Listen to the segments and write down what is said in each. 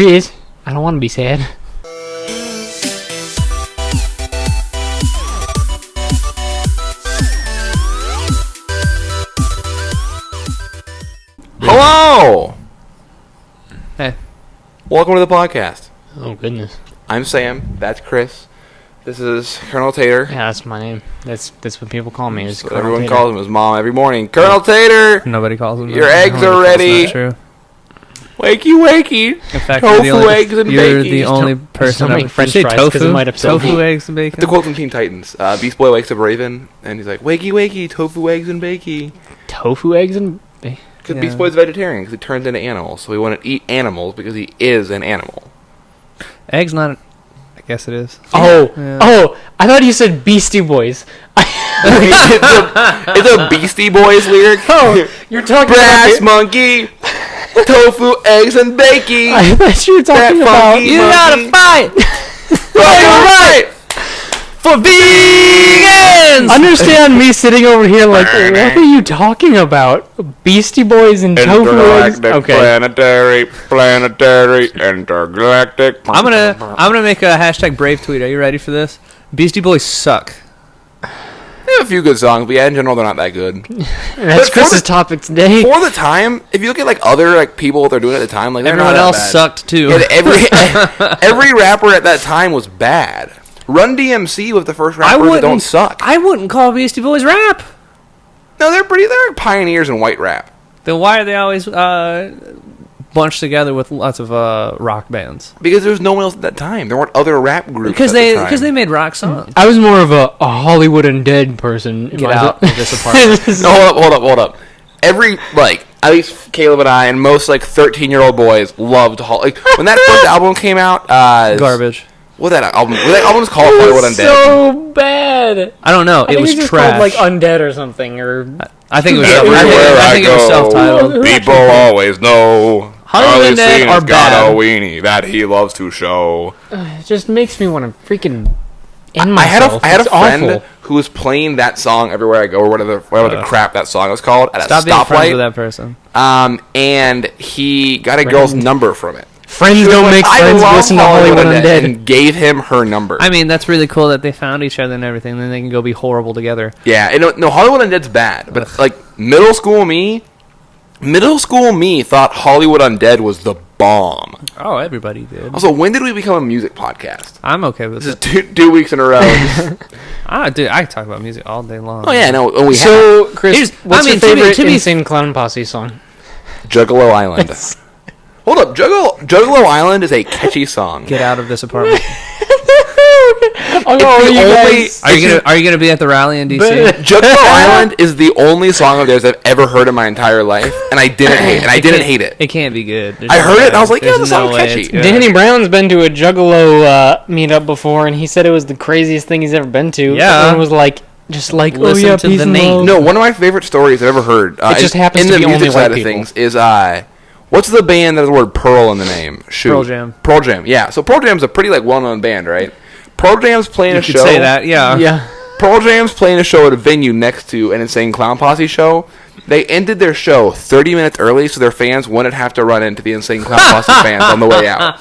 Chris, I don't want to be sad. Hello! Hey. Welcome to the podcast. Oh, goodness. I'm Sam. That's Chris. This is Colonel Tater. Yeah, that's my name. That's what people call me. Is Everyone calls him his mom every morning. Colonel Tater! Nobody calls him. Your eggs are ready. That's not true. Wakey, wakey. In fact, Tofu, eggs, and you're bacon. the only person Don't make I've French say fries, 'cause it might upset tofu, me. eggs, and bacon. The quote from Teen Titans. Beast Boy wakes up Raven, and he's like, wakey, wakey, tofu, eggs, and bacon. Tofu, eggs, and... Because Yeah. Beast Boy's vegetarian, because he turns into animals. So he wanted to eat animals because he is an animal. Eggs not... I guess it is. Oh, Yeah. oh! I thought you said Beastie Boys. It's a Beastie Boys lyric. Oh, you're talking Brass about... monkey, tofu, eggs, and bacon. I thought you were talking That about... funky You gotta fight right. for vegans! Understand me sitting over here like, what are you talking about? Beastie Boys and tofu eggs? Intergalactic, planetary, intergalactic. I'm gonna make a hashtag brave tweet. Are you ready for this? Beastie Boys suck. They have a few good songs, but yeah, in general, they're not that good. That's for Chris's the- topic today. For the time, if you look at like other like people they're doing at the time, like they're Everyone not else that bad. sucked too. Yeah, every rapper at that time was bad. Run DMC was the first rapper that don't suck. I wouldn't call Beastie Boys rap. No, they're pioneers in white rap. Then why are they always bunched together with lots of rock bands? Because there was no one else at that time. There weren't other rap groups. Because at the time. they made rock songs. I was more of a Hollywood Undead person. Get out of this apartment. No, hold up. Every, like, at least Caleb and I and most, like, 13-year-old boys loved like, when that first album came out, Garbage. What that album's called? Hollywood Undead. So bad. I don't know. I It think was it's just trash. called, like Undead or something, or I think it was. Everywhere I think it was go, self-titled. People always know. Hollywood Undead are got bad. a weenie that he loves to show. it just makes me want to freaking end I had myself. a It's friend awful. who was playing that song everywhere I go, or whatever the crap that song was called, at Stop a being friends stoplight. with that person. And he got a girl's number from it. Friends don't make friends. Listen to Hollywood Undead. And gave him her number. I mean, that's really cool that they found each other and everything. Then they can go be horrible together. Yeah, and no, Hollywood Undead's bad, but like middle school me thought Hollywood Undead was the bomb. Oh, everybody did. Also, when did we become a music podcast? I'm okay with This is it. 2 weeks in a row. Dude, I talk about music all day long. Oh yeah, no, and we So, Chris, Here's- what's I mean, your favorite to be- Insane Clown Posse song? have Juggalo Island. Hold up, Juggalo Island is a catchy song. Get out of this apartment. Oh, no, the you only- guys. Are you gonna be at the rally in DC? Juggalo Island is the only song of theirs I've ever heard in my entire life, and I didn't hate it. It can't be good. There's I no heard it, way. and I was like, yeah, There's the song's no way catchy. it's good. Danny Brown's been to a Juggalo meetup before, and he said it was the craziest thing he's ever been to. Yeah. Everyone was like, just like, Listen oh yeah, to peace the and name. love. No, one of my favorite stories I've ever heard. It just happens in to the be music only side white of people. things is what's the band that has the word Pearl in the name? Shoot. Pearl Jam. Pearl Jam. Yeah. So Pearl Jam's a pretty like well-known band, right? Pearl Jam's playing You a could show. say that, yeah. Yeah. Pearl Jam's playing a show at a venue next to an Insane Clown Posse show. They ended their show 30 minutes early so their fans wouldn't have to run into the Insane Clown Posse fans on the way out.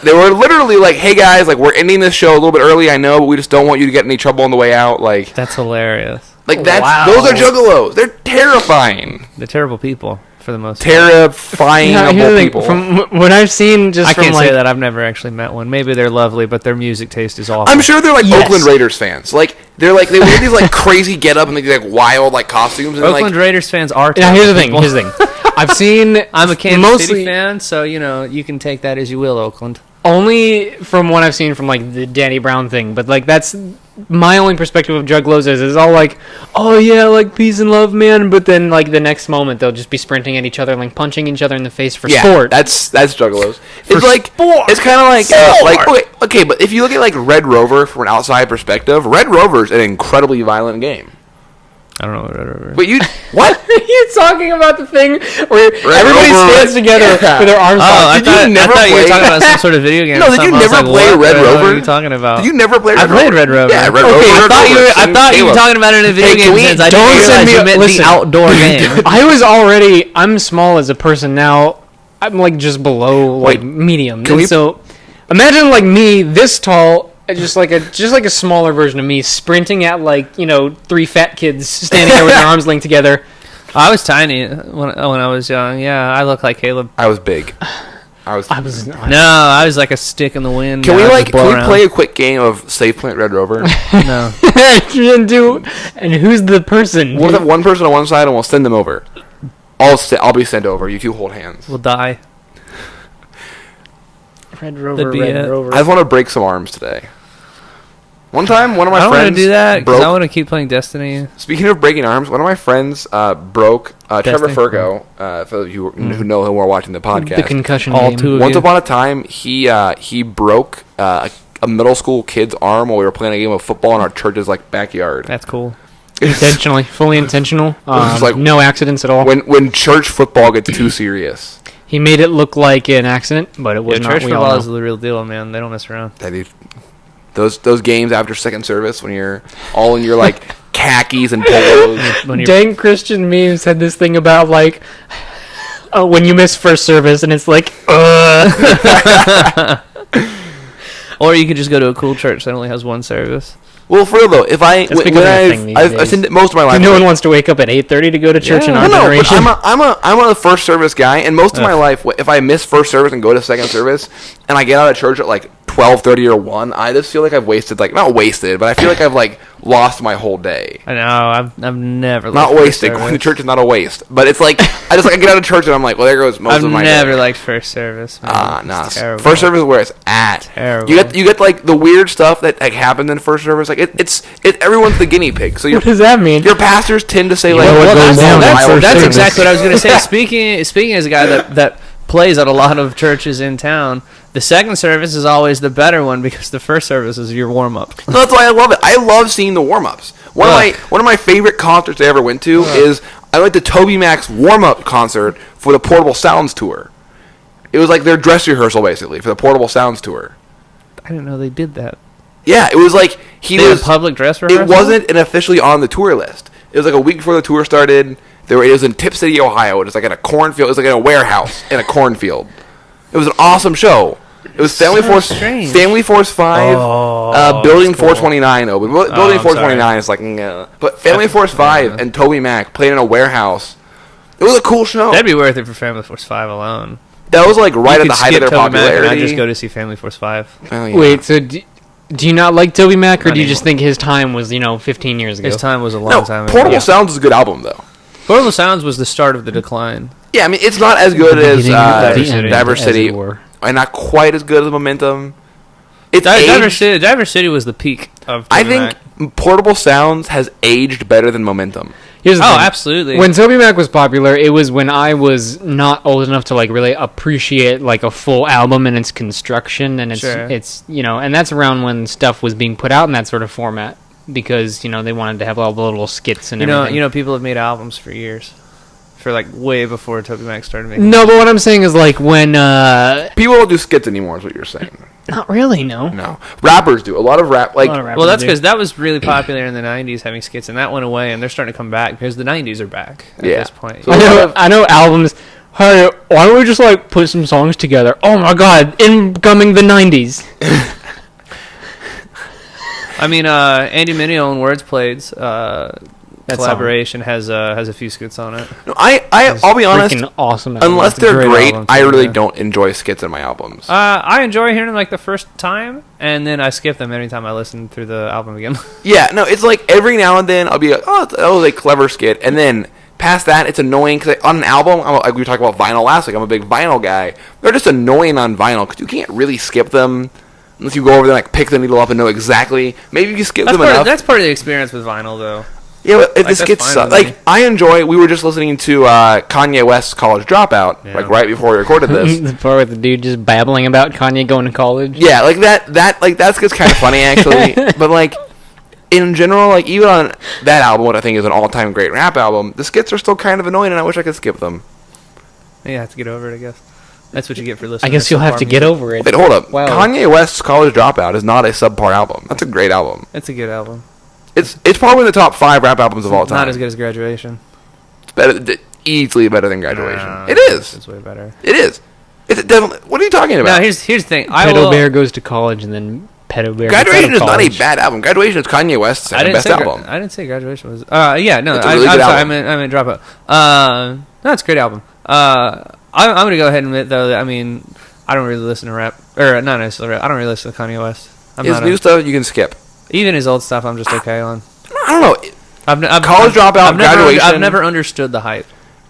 They were literally like, "Hey guys, like we're ending this show a little bit early. I know, but we just don't want you to get in any trouble on the way out." Like That's hilarious. Wow. those are juggalos. They're terrifying. They're terrible people for the most part. Terrifying Here's the thing, people. from what I've seen, just I from can't like, say that. I've never actually met one. Maybe they're lovely, but their music taste is awful. I'm sure they're like Yes. Oakland Raiders fans. Like they wear these like crazy get up and these like wild like costumes and Oakland like Raiders fans are Now terrible here's the thing. people. I've seen. I'm a Kansas mostly, City fan, so, you can take that as you will, Oakland. Only from what I've seen from like the Danny Brown thing, but like that's my only perspective of Juggalos is all like, oh yeah, like peace and love, man. But then like the next moment they'll just be sprinting at each other, like punching each other in the face for sport. That's juggalos. It's like sport. It's kind of like okay, but if you look at like Red Rover from an outside perspective, Red Rover's an incredibly violent game. I don't know what. But you what? You're talking about the thing where everybody Rover, stands together with their arms I out. thought, you never I thought you were play- talking about some sort of video game. No, or did you something. I was never like, play what Red the hell Rover? What are you talking about? Did you never play Red I Rover? played Red Rover. Yeah, Red Okay, Rover. I Red thought Rover. I thought you were Caleb. talking about it in a video Hey, game can we- sense. I don't didn't send realize me- you meant listen. the outdoor game. I was already. I'm small as a person now. I'm like just below like Wait, medium. can And we- so imagine like me this tall, just like a smaller version of me sprinting at like 3 fat kids standing there with their arms linked together. I was tiny when I was young. Yeah, I look like Caleb. I was big. I was not. No, I was like a stick in the wind. Can we I would like just blow can we around. play a quick game of Safe Plant Red Rover? No. And who's the person? We'll have one person on one side and we'll send them over. I'll be sent over. You two hold hands. We'll die. Red Rover, That'd be Red it. Rover. I just want to break some arms today. One time, one of my I don't want friends to do that because broke. I want to keep playing Destiny. Speaking of breaking arms, one of my friends broke. Trevor Destiny. Fergo, for those of you who know him or are watching the podcast. the concussion All game. two of Once you. upon a time, he broke a middle school kid's arm while we were playing a game of football in our church's like backyard. That's cool. Intentionally, fully intentional. was like- No accidents at all. When church football gets too serious, He made it look like an accident, but it was Yeah, not. church We all football know. is the real deal, man. They don't mess around. that dude, those games after second service when you're all in your like khakis and polos. When you're Dang Christian memes had this thing about like when you miss first service and it's like Or you could just go to a cool church that only has one service. Well, for real though, if I That's when becoming a thing these I've days. seen it most of my life. no one wants to wake up at 8:30 to go to church in our No, but generation. I'm a first service guy, and most of my life, if I miss first service and go to second service, and I get out of church at like 12:30 or 1, I just feel like I've wasted, like not wasted, but I feel like I've like lost my whole day. I know. I've never Not liked first wasted. Going to service. church is not a waste, but it's like I get out of church and I'm like, well, there goes most I've of my never day. liked first service. Man. Nah. It's terrible. First service is where it's at. Terrible. You get like the weird stuff that like happened in first service. Like it's everyone's the guinea pig. So What does that mean? your pastors tend to say like, know what Well, goes down at first that's service. exactly what I was going to say. Speaking as a guy that plays at a lot of churches in town, the second service is always the better one because the first service is your warm up. No, that's why I love it. I love seeing the warm ups. One of my favorite concerts I ever went to is I went to Toby Mac's warm up concert for the Portable Sounds tour. It was like their dress rehearsal basically for the Portable Sounds tour. I didn't know they did that. Yeah, it was like he They had was a public dress rehearsal. It wasn't an officially on the tour list. It was like a week before the tour started. It was in Tip City, Ohio. It was like in a cornfield. It was like in a warehouse in a cornfield. It was an awesome show. It was Family Force strange. 5, Building 429 open. Building I'm 429 is like, but Family Force 5 and Toby Mac played in a warehouse. It was a cool show. That'd be worth it for Family Force 5 alone. That was like right You at could the height of skip their Toby Mac popularity. and I just go to see Family Force 5. Oh, yeah. Wait, so do you not like Toby Mac, or Not do you just anymore. think his time was 15 years ago? His time was a long No, time ago. Portable Sounds is a good album though. Portable Sounds was the start of the decline. Yeah, I mean it's not as good as Beginning of the end, Diversity, as it were. and not quite as good as Momentum. It's Diver City was the peak of I Toby think Mac. Portable Sounds has aged better than Momentum. Here's the Oh, thing. absolutely. When Toby Mac was popular, it was when I was not old enough to like really appreciate like a full album and its construction and Sure. it's and that's around when stuff was being put out in that sort of format because they wanted to have all the little skits and everything. people have made albums for years, for like way before Toby Mac started making. No, but what I'm saying is like when People don't do skits anymore, is what you're saying. not really, no. No, rappers do a lot of rap. Like A lot of rappers Well, that's do. because that was really popular in the '90s, having skits, and that went away, and they're starting to come back because the '90s are back at Yeah. this point. So- I know albums. Hey, why don't we just like put some songs together? Oh my God, incoming the '90s. I mean, Andy Mineo and Words Played's That collaboration has a few skits on it. no, I'll be honest. Freaking awesome. album. Unless It's a they're great great, album, I too, really yeah. don't enjoy skits in my albums. I enjoy hearing them like the first time, and then I skip them anytime I listen through the album again. Yeah, no, it's like every now and then I'll be like, oh, that was a clever skit, and then past that, it's annoying because on an album, like we talked about vinyl last week, I'm a big vinyl guy. They're just annoying on vinyl because you can't really skip them unless you go over there and like pick the needle up and know exactly. Maybe if you skip them enough. That's part of the experience with vinyl, though. Yeah, but if Like, the that's skits fine suck, with me. like I enjoy. We were just listening to Kanye West's College Dropout, Yeah. like right before we recorded this. the part with the dude just babbling about Kanye going to college. Yeah, like that skit's kind of funny actually. But like in general, like even on that album, what I think is an all-time great rap album, the skits are still kind of annoying, and I wish I could skip them. You have to get over it, I guess. That's what you get for listening. I guess you'll have to get over it. Wait, hold up. Wow. Kanye West's College Dropout is not a subpar album. That's a great album. It's a good album. It's probably in the top 5 rap albums of all time. Not as good as Graduation. It's better, easily better than Graduation. Nah, It is. It's way better. It is. It's definitely. What are you talking about? Now here's the thing. Pedo Bear goes to college, and then Pedo Bear. Graduation gets is out of not a college. bad album. Graduation is Kanye West's best album. I didn't say Graduation was. Yeah, no. It's a I'm really good sorry. album. I meant Dropout. No, it's a great album. I'm gonna go ahead and admit though that I mean I don't really listen to rap or not necessarily rap. I don't really listen to Kanye West. His new stuff you can skip. Even his old stuff I'm just okay on. I don't know. College Dropout, Graduation. I've never understood the hype.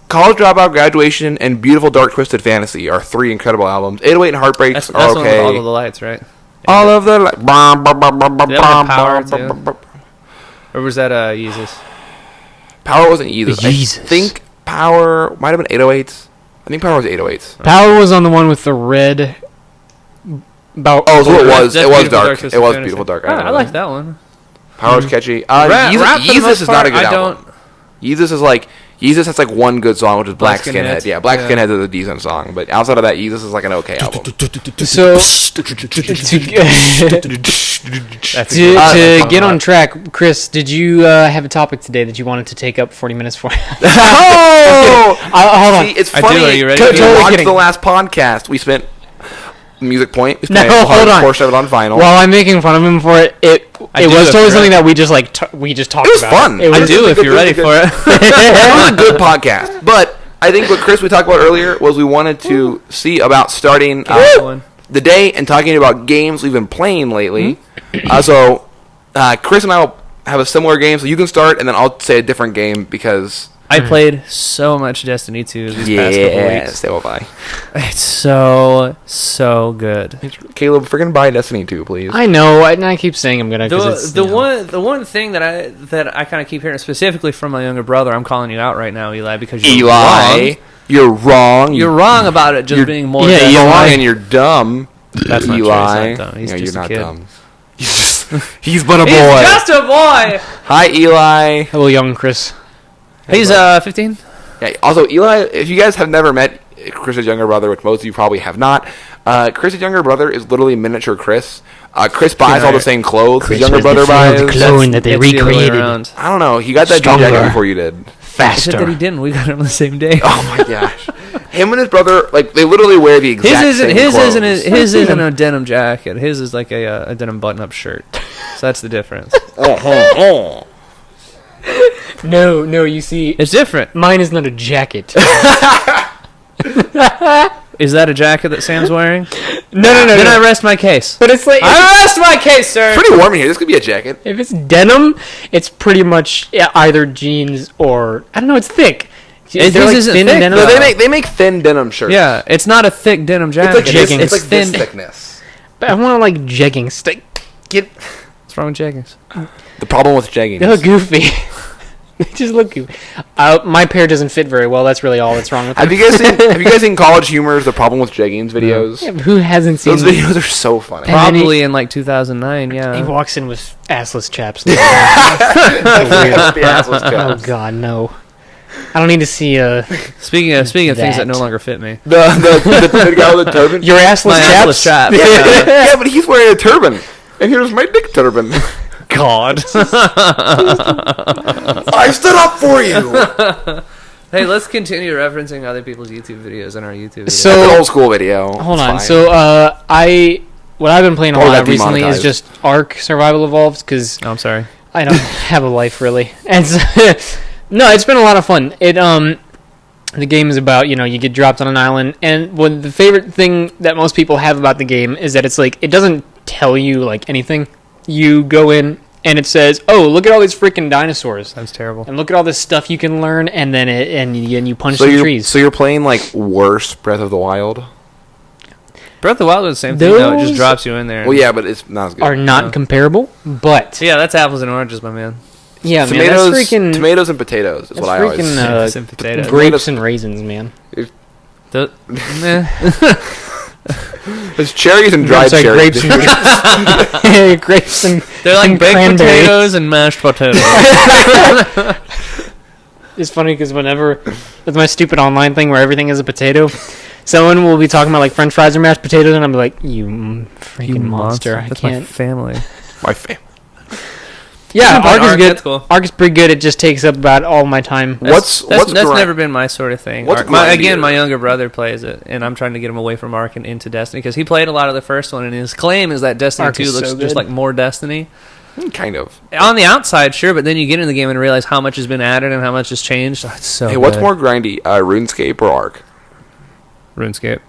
College Dropout, Graduation, and Beautiful Dark Twisted Fantasy are 3 incredible albums. 808 and Heartbreaks That's are one with okay. all of the lights, right? All of the Power, too? Or was that Yeezus? Power wasn't Yeezus. Yeezus. I think Power might have been 808s. I think Power was 808s. Power was on the one with the red. Oh, so it was. That's It was Beautiful dark. Twisted It was Fantasy. Beautiful Dark. I like that one. Power was catchy. Rap, for the Yeezus most is not part, a good I album. don't. Yeezus is like Yeezus has like one good song, which is Black Black Skinhead. Skinhead. Yeah, Black Yeah. Skinhead is a decent song, but outside of that, Yeezus is like an okay album. So That's to get on track, Chris, did you have a topic today that you wanted to take up 40 minutes for? Oh, Hold on. see, it's I funny. do. Are you ready? If you Totally watched kidding. the last podcast, we spent Music Point. We No, spent a hold on. portion of it on vinyl. While I'm making fun of him for it, it I do was if totally you're something ready. that we just we just talked It was about. fun. It I was, do if you're ready for it. It was a good podcast, but I think what Chris we talked about earlier was we wanted to see about starting the day and talking about games we've been playing lately. So Chris and I will have a similar game, so you can start, and then I'll say a different game because I played so much Destiny 2 these past couple weeks. so will I. It's so good. Caleb, freaking buy Destiny 2, please. I know, and I keep saying I'm gonna. The one thing that I kind of keep hearing specifically from my younger brother, I'm calling you out right now, Eli, because you're wrong. You're wrong. You're wrong about it just being more. yeah, Destiny. You're wrong, and you're dumb. That's not true. Eli. He's not dumb. He's No, just you're a not kid. dumb. He's but a boy. He's just a boy. Hi, Eli. Hello, young Chris. He's 15. Yeah. Also, Eli, if you guys have never met Chris's younger brother, which most of you probably have not, Chris's younger brother is literally miniature Chris. Chris buys all the same clothes. His younger brother buys. clone that they It's the other way recreated around. I don't know. He got that jean Stronger. jacket before you did. I said that he faster. didn't. We got it on the same day. Oh my gosh. Him and his brother, like, they literally wear the exact same clothes. His isn't a denim jacket. His is like a denim button-up shirt. So that's the difference. No, you see, It's different. mine is not a jacket. Is that a jacket that Sam's wearing? No. Then I rest my case. But it's like I rest my case, sir. Pretty warm in here. This could be a jacket. if it's denim, it's pretty much either jeans or I don't know. It's thick. This They're like isn't thin thick, denim. No, though. they make thin denim shirts. Yeah, it's not a thick denim It's jacket. like this, jeggings. it's like thin. this thickness. But I want to like jeggings. Get What's wrong with jeggings? The problem with jeggings. they look goofy. They just look goofy. My pair doesn't fit very well. That's really all that's wrong with them. Have you guys seen College Humor's The Problem with Jeggings videos? Yeah, but who hasn't seen Those them? videos are so funny. And then Probably in like 2009. Yeah. He walks in with assless chaps. The assless Oh chaps. God, no! I don't need to see Speaking of things that That. no longer fit me. The guy with the turban. your assless My chaps. assless chap. Yeah, but he's wearing a turban. And here's my dick turban. God. I stood up for you. Hey, let's continue referencing other people's YouTube videos in our YouTube videos. So- That's an old school video. Hold It's on. fine. So what I've been playing a Or lot that of recently is demonetized. just Ark Survival Evolved because Oh, I'm sorry. I don't have a life really. And so, no, it's been a lot of fun. The game is about, you get dropped on an island, and the favorite thing that most people have about the game is that it's like, it doesn't tell you, like, anything. You go in, and it says, oh, look at all these freaking dinosaurs, That's terrible. and look at all this stuff you can learn, and then and you punch So some you're, trees. so you're playing like worse Breath of the Wild? Breath of the Wild is the same thing, though. It just Those drops you in there. Well, yeah, but it's not as good. are not No. comparable, but, Yeah, that's apples and oranges, my man. yeah, man, tomatoes, that's freaking, tomatoes and potatoes is that's what I always freaking, say. Some potatoes. grapes and raisins, man. Meh. It's cherries and dried I'm sorry, cherries. grapes and grapes and They're like and baked cranberry. potatoes and mashed potatoes. It's funny because whenever with my stupid online thing where everything is a potato, someone will be talking about like French fries or mashed potatoes, and I'm like, "You freaking monster! I That's can't." my family. My family. Yeah, Arc, Arc is good. that's cool. Arc is pretty good. It just takes up about all my time. What's That's grind- never been my sort of thing. What's Arc. Again, grindier? my younger brother plays it, and I'm trying to get him away from Ark and into Destiny because he played a lot of the first one, and his claim is that Destiny Arc 2 is looks so just good. like more Destiny. Kind of. On the outside, sure, but then you get in the game and realize how much has been added and how much has changed. Oh, it's so Hey, what's good. more grindy, RuneScape or Arc? RuneScape.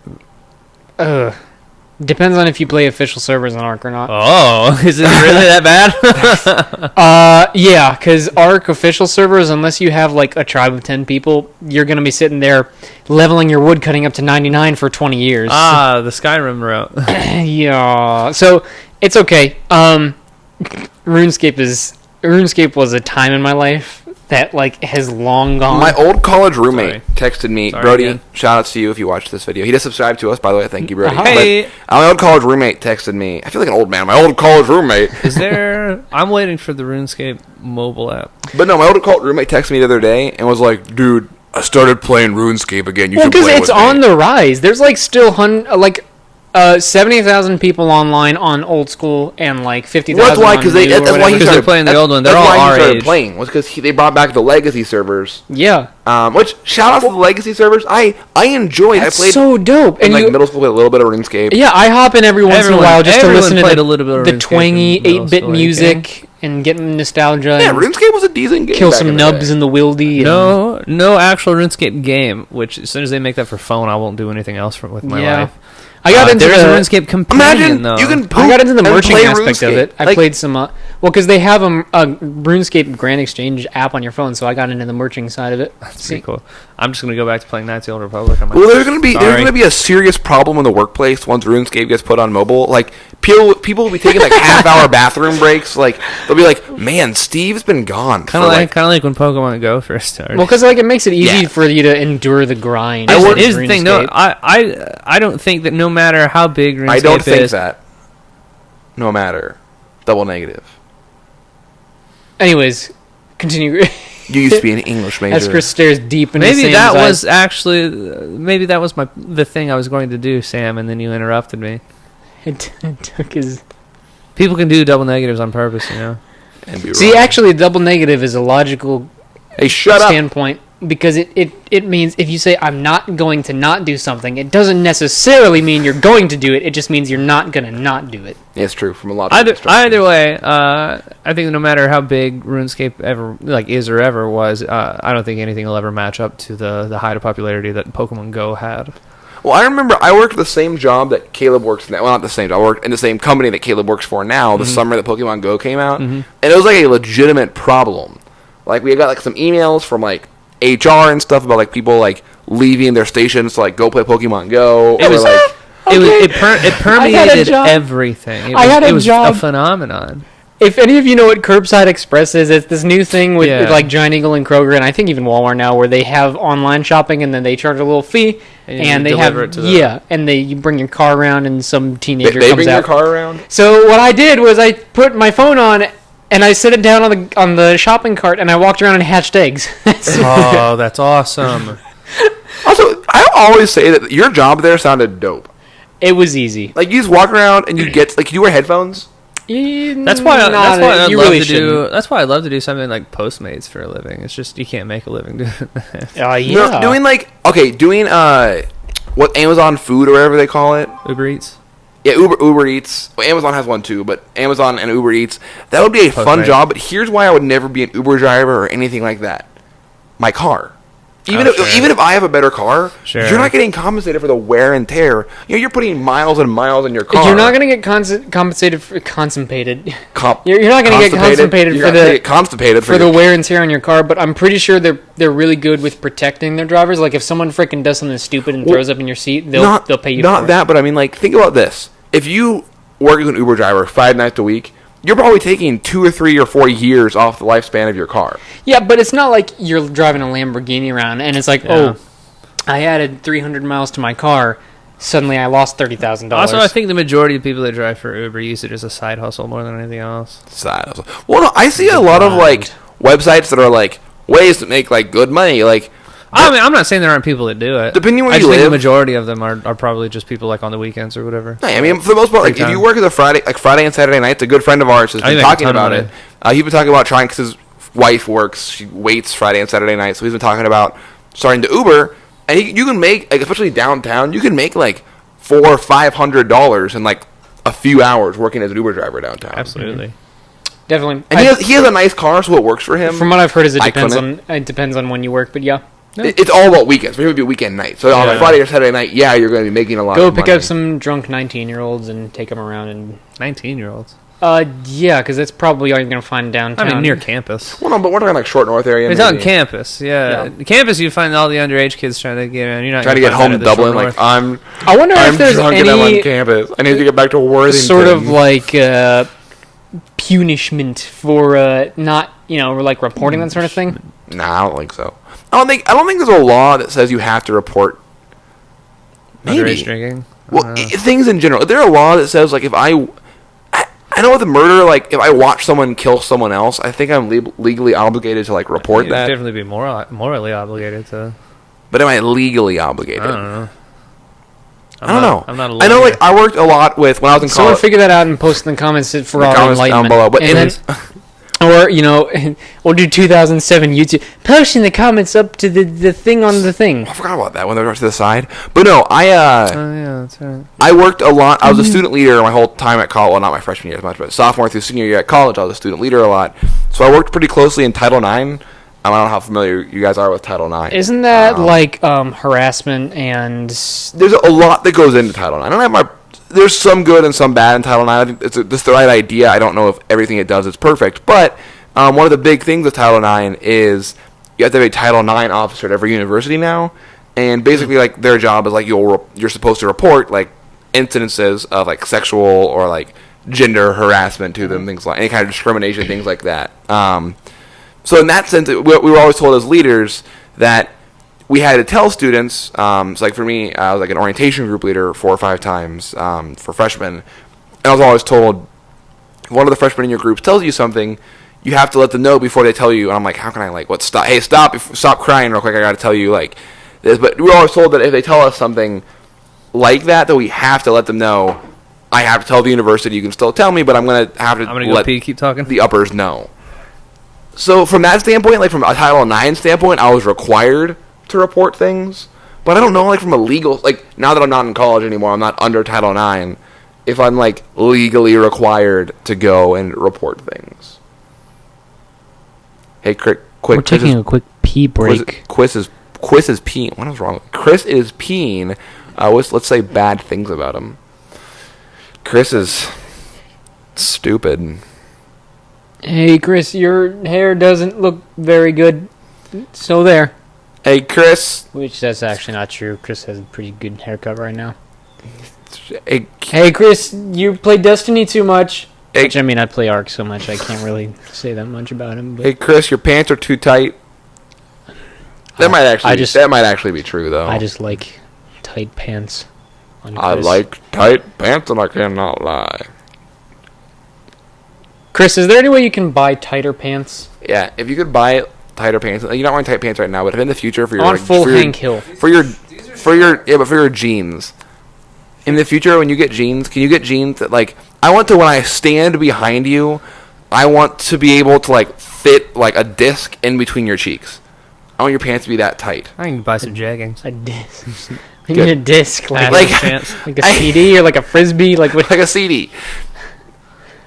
Depends on if you play official servers on Arc or not. Oh, is it really that bad? Yeah, because Arc official servers, unless you have like a tribe of 10 people, you're gonna be sitting there leveling your wood cutting up to 99 for 20 years. The Skyrim route. Yeah, so it's okay. RuneScape was a time in my life that like has long gone. My old college roommate texted me, Sorry Brody, again. shout outs to you if you watch this video. He just subscribed to us, by the way. Thank you, Brody. Hey. But, my old college roommate texted me. I feel like an old man. My old college roommate. Is there... I'm waiting for the RuneScape mobile app. But no, my old college roommate texted me the other day and was like, dude, I started playing RuneScape again. You well, should because play it's with me. on the rise. There's like still 70,000 people online on old school and like 50,000 Well, that's why, on because new or that's why whatever. he Because started they're playing the that's- old one. They're that's all why our he started age. playing. Was because they brought back the legacy servers. Yeah. Which shout out to the legacy servers. I enjoyed. That's I played so dope. in And like you, middle school, played a little bit of RuneScape. yeah, I hop in every once in a while just to everyone listen to played a little bit of the RuneScape twangy in middle 8-bit school, music and get nostalgia. Yeah, and RuneScape was a decent game. kill back some in nubs the in the wildy. and- No actual RuneScape game. Which as soon as they make that for phone, I won't do anything else with my Yeah. life. I got into there's the, a RuneScape companion Imagine though. you can. I got into the poop and merching play aspect of RuneScape. it. I Like, played some, well, because they have a RuneScape Grand Exchange app on your phone, so I got into the merching side of it. That's pretty cool. I'm just gonna go back to playing Knights of the Old Republic. On my Well, there's Sorry. gonna be a serious problem in the workplace once RuneScape gets put on mobile. Like people will be taking like half-hour bathroom breaks. Like they'll be like, "Man, Steve's been gone." Kind of like when Pokemon Go first started. Well, because like it makes it easy Yeah. for you to endure the grind. Here's, of here's the thing. No, RuneScape. I don't think that no matter how big RuneScape I don't think is, that. No matter. Double negative. Anyways, continue. You used to be an English major. As Chris stares deep into maybe Sam's that eyes. was actually maybe that was the thing I was going to do, Sam, and then you interrupted me. It took his. People can do double negatives on purpose, you know. And be See, wrong. actually, double negative is a logical Hey, shut up. standpoint because it means if you say I'm not going to not do something, it doesn't necessarily mean you're going to do it. It just means you're not going to not do it. Yeah, it's true. From a lot of Either way, I think no matter how big RuneScape ever is or ever was, I don't think anything will ever match up to the height of popularity that Pokemon Go had. Well, I remember I worked the same job that Caleb works now. Well, not the same job. I worked in the same company that Caleb works for now. The summer that Pokemon Go came out, and it was like a legitimate problem. Like we got like some emails from like HR and stuff about like people like leaving their stations to like go play Pokemon Go. It was like it I permeated had a job. everything. It I was, had a it was job. a phenomenon. If any of you know what Curbside Express is, it's this new thing with Yeah. like Giant Eagle and Kroger, and I think even Walmart now, where they have online shopping and then they charge a little fee, And and you they have deliver it to the- and you bring your car around, and some they teenager bring comes your out. car around. So what I did was I put my phone on and I set it down on the shopping cart, and I walked around and hatched eggs. Oh, that's awesome. Also, I always say that your job there sounded dope. It was easy. Like you just walk around and you get like you wear headphones. That's why I you love really to do. shouldn't. That's why I love to do something like Postmates for a living. It's just you can't make a living doing that. Yeah. No, doing what Amazon Food or whatever they call it. Uber Eats. Yeah, Uber Eats. Well, Amazon has one too, but Amazon and Uber Eats. That would be a fun Postmates. job. But here's why I would never be an Uber driver or anything like that. My car. Even sure. even if I have a better car, Sure. you're not getting compensated for the wear and tear. You know, you're putting miles and miles in your car. You're not going to get compensated for constipated. Comp- You're not going to get constipated You're for not gonna the get constipated for the wear and tear on your car, but I'm pretty sure they're really good with protecting their drivers. Like if someone freaking does something stupid and throws up in your seat, they'll pay you Not for that, but I mean, like, think about this. If you work as an Uber driver 5 nights a week, you're probably taking 2 or 3 or 4 years off the lifespan of your car. it. Yeah, but it's not like you're driving a Lamborghini around and it's like, Yeah. oh, I added 300 miles to my car. Suddenly I lost $30,000. Also, I think the majority of people that drive for Uber use it as a side hustle more than anything else. Side hustle. Well, no, I see a lot of, like, websites that are, like, ways to make, like, good money. Like, I mean, I'm not saying there aren't people that do it. Depending where I you just think live, the majority of them are probably just people like on the weekends or whatever. I mean, for the most part, like if you work as a Friday and Saturday nights, a good friend of ours has been talking about it. He's been talking about trying because his wife works, she waits Friday and Saturday nights, so he's been talking about starting to Uber, and you can make, like, especially downtown, you can make like $400 or $500 in like a few hours working as an Uber driver downtown. Absolutely. Definitely. And he has a nice car, so it works for him. From what I've heard, is it depends on when you work, but yeah. It's all about weekends. It would be a weekend night. So on a Friday or Saturday night, you're going to be making a lot of money. Go pick up some drunk 19-year-olds and take them around. And 19-year-olds? Yeah, because that's probably all you're going to find downtown. I mean, near campus. Well, no, but we're talking like Short North area. We're talking campus, yeah. Campus, you find all the underage kids trying to get in. You're not trying to get home to Dublin. Like, I wonder if there's drunk and I'm on campus. I need to get back to Worthington. Sort of like punishment for not, like reporting that sort of thing. Nah, I don't think so. I don't think there's a law that says you have to report underage drinking. Well, things in general. Is there a law that says like if I know with a murder, like if I watch someone kill someone else, I think I'm legally obligated to like report that. Definitely be morally obligated to. But am I legally obligated? I don't know. I don't know. I'm not a lawyer. I know, like I worked a lot with when I was in college. Someone figure that out and post in the comments for our enlightenment. Down below. But or, we'll do 2007 YouTube. Post in the comments up to the thing on the thing. I forgot about that when they were to the side. But no, oh, yeah, that's right. I worked a lot. I was a student leader my whole time at college. Well, not my freshman year as much, but sophomore through senior year at college, I was a student leader a lot. So I worked pretty closely in Title IX. I don't know how familiar you guys are with Title IX. Isn't that harassment and... There's a lot that goes into Title IX. I don't have there's some good and some bad in Title IX. I think it's the right idea. I don't know if everything it does is perfect. But one of the big things with Title IX is you have to have a Title IX officer at every university now. And basically, like, their job is, like, you're supposed to report, like, incidences of, like, sexual or, like, gender harassment to them, things like any kind of discrimination, things like that. So in that sense, we were always told as leaders that we had to tell students, so like for me, I was like an orientation group leader 4 or 5 times for freshmen, and I was always told, if one of the freshmen in your group tells you something, you have to let them know before they tell you. And I'm like, how can I, like, stop? Hey, stop crying real quick. I got to tell you, like, this. But we were always told that if they tell us something like that we have to let them know. I have to tell the university, you can still tell me, but I'm going to have to let keep talking. The uppers know. So from that standpoint, like from a Title IX standpoint, I was required to report things. But I don't know, like from a legal, like now that I'm not in college anymore, I'm not under Title IX, if I'm like legally required to go and report things. Hey, quick. We're taking a quick pee break. Chris is peeing. What is wrong? Chris is peeing. Let's say bad things about him. Chris is stupid. Hey, Chris, your hair doesn't look very good. So there. Hey, Chris. Which that's actually not true. Chris has a pretty good haircut right now. Hey, Chris, you play Destiny too much. Which, I mean, I play Ark so much, I can't really say that much about him. But hey, Chris, your pants are too tight. That might actually be true, though. I just like tight pants. I like tight pants, and I cannot lie. Chris, is there any way you can buy tighter pants? Yeah, if you could buy tighter pants, you're not wearing tight pants right now, but if in the future for your Hank Hill for your jeans. In the future, when you get jeans, can you get jeans that, like, I want to, when I stand behind you, I want to be able to, like, fit, like, a disc in between your cheeks. I want your pants to be that tight. I can buy some jeggings. A disc. You mean a disc? Like a CD or like a Frisbee? Like a CD.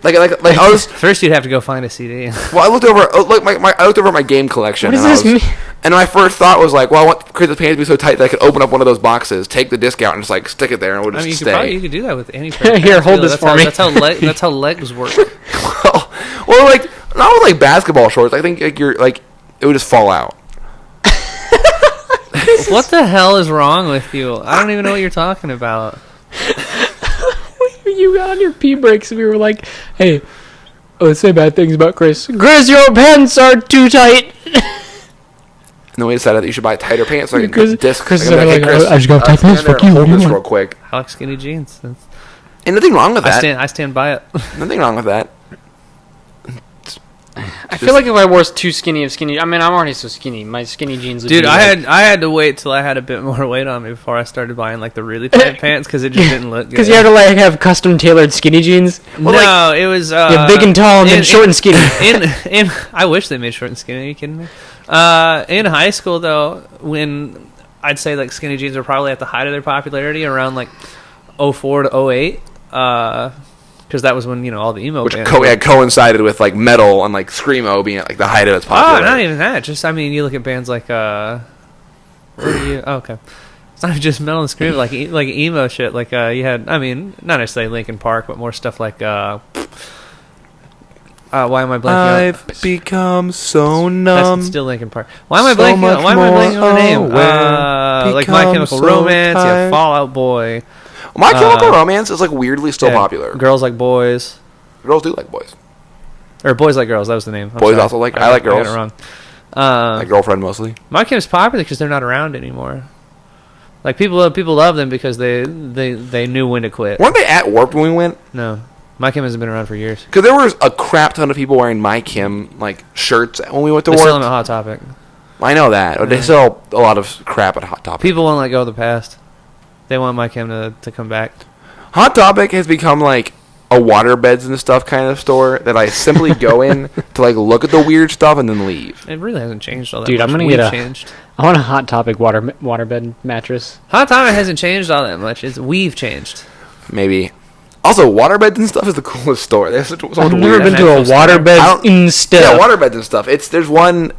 Like I was... First, you'd have to go find a CD. Well, I looked over my game collection. What does this mean? And my first thought was like, well, I want Chris's pants to be so tight that I could open up one of those boxes, take the disc out, and just like stick it there, and it would just stay. You could do that with any pair. Here, hold this for me. That's how legs work. well, like not with like basketball shorts. I think like it would just fall out. What the hell is wrong with you? I don't even know what you're talking about. You got on your pee breaks and we were like, hey, let's say bad things about Chris. Chris, your pants are too tight. No, we decided that you should buy tighter pants so I can Chris is like, hey, Chris, I just got tight pants. Fuck you. Hold this real quick. I like skinny jeans. And nothing wrong with that. I stand by it. Nothing wrong with that. I feel like if I wore too skinny of skinny, I mean, I'm already so skinny. My skinny jeans would Dude, be I like, had to wait till I had a bit more weight on me before I started buying like the really tight pants because it just didn't look good. because you have to like have custom tailored skinny jeans. No, it was Big and tall and then short and skinny. In I wish they made short and skinny. Are you kidding me? In high school though, when I'd say like skinny jeans were probably at the height of their popularity around like 04 to 08. Because that was when all the emo Which bands coincided with like metal and like screamo being at like the height of its Oh, popularity. not even that. Just you look at bands like okay, it's not just metal and screamo like emo shit. Like you had, not necessarily Linkin Park, but more stuff like why am I blanking? I've become so numb. That's still Linkin Park. Why am I So blanking? much Why am I blanking on the name? more Like My Chemical become so Romance, you have tired. Fall Out Boy, My Chemical Romance is like weirdly still yeah, popular. Girls Like Boys, Girls do like boys. or Boys Like Girls. That was the name. I'm Boys sorry. also like- I like got it girls. wrong. My girlfriend mostly. My Chem's popular because they're not around anymore. Like people love them because they knew when to quit. Weren't they at Warped when we went? No, My Chem hasn't been around for years. Because there was a crap ton of people wearing My Kim like shirts when we went to They're still on Warped. a Hot Topic. I know that. But they sell a lot of crap at Hot Topic. People won't let go of the past. They want My Chem to come back. Hot Topic has become like a waterbeds and stuff kind of store that I simply go in to like look at the weird stuff and then leave. It really hasn't changed all that Dude, much. I'm gonna We've get a- changed. I want a Hot Topic waterbed mattress. Hot Topic hasn't changed all that much. We've changed. Maybe. Also, waterbeds and stuff is the coolest store. There's so much I've never weird. been to a Natural I waterbed don't- instead. Yeah, waterbeds and stuff. There's one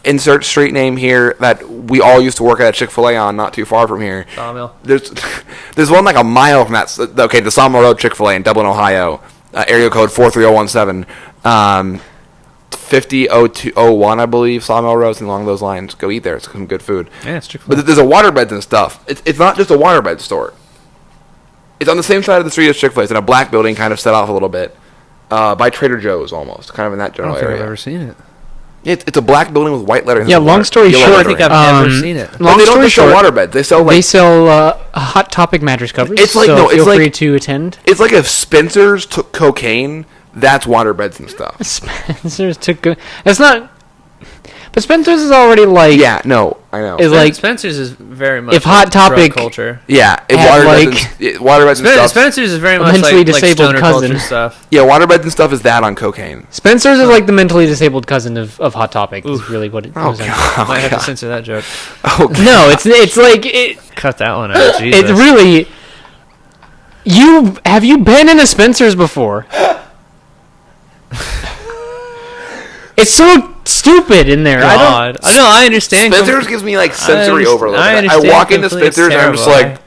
insert street name here that we all used to work at Chick-fil-A on, not too far from here. Sawmill. There's one like a mile from that. Okay, the Sawmill Road Chick-fil-A in Dublin, Ohio, area code 43017, 50001, I believe. Sawmill Road, something along those lines. Go eat there. It's some good food. Yeah, it's Chick-fil-A. But there's a waterbeds and stuff. It's not just a waterbed store. It's on the same side of the street as Chick-fil-A. It's in a black building, kind of set off a little bit, by Trader Joe's almost, kind of in that I general don't think area. I've ever seen it. It's a black building with white lettering. Yeah, long story Yellow short, I think lettering. I've never Um, seen it. But Long they don't story just sell short, waterbeds. They sell they like sell Hot Topic mattress covers. It's like- so no, it's feel like- free to attend. it's like if Spencer's took cocaine. That's waterbeds and stuff. Spencer's took good. It's not. But Spencer's is already like. Yeah, no, I know. Is like Spencer's is very much if Hot like drug Topic- culture. Yeah, it Had, waterbeds and stuff. Spencer's is very A much mentally like disabled stoner cousin. culture stuff. Yeah, waterbeds and stuff is that on cocaine. Spencer's is like the mentally disabled cousin of Hot Topic. Is really what it Oh was. god. Might have to censor that joke. Oh, god. No, it's like it. Cut that one out. Jesus. It's really. Have you been in a Spencer's before? It's so stupid in there. God. No, I understand. Spencer's gives me like sensory overload. I I understand walk into completely. It's Spencer's and I'm just terrible. like,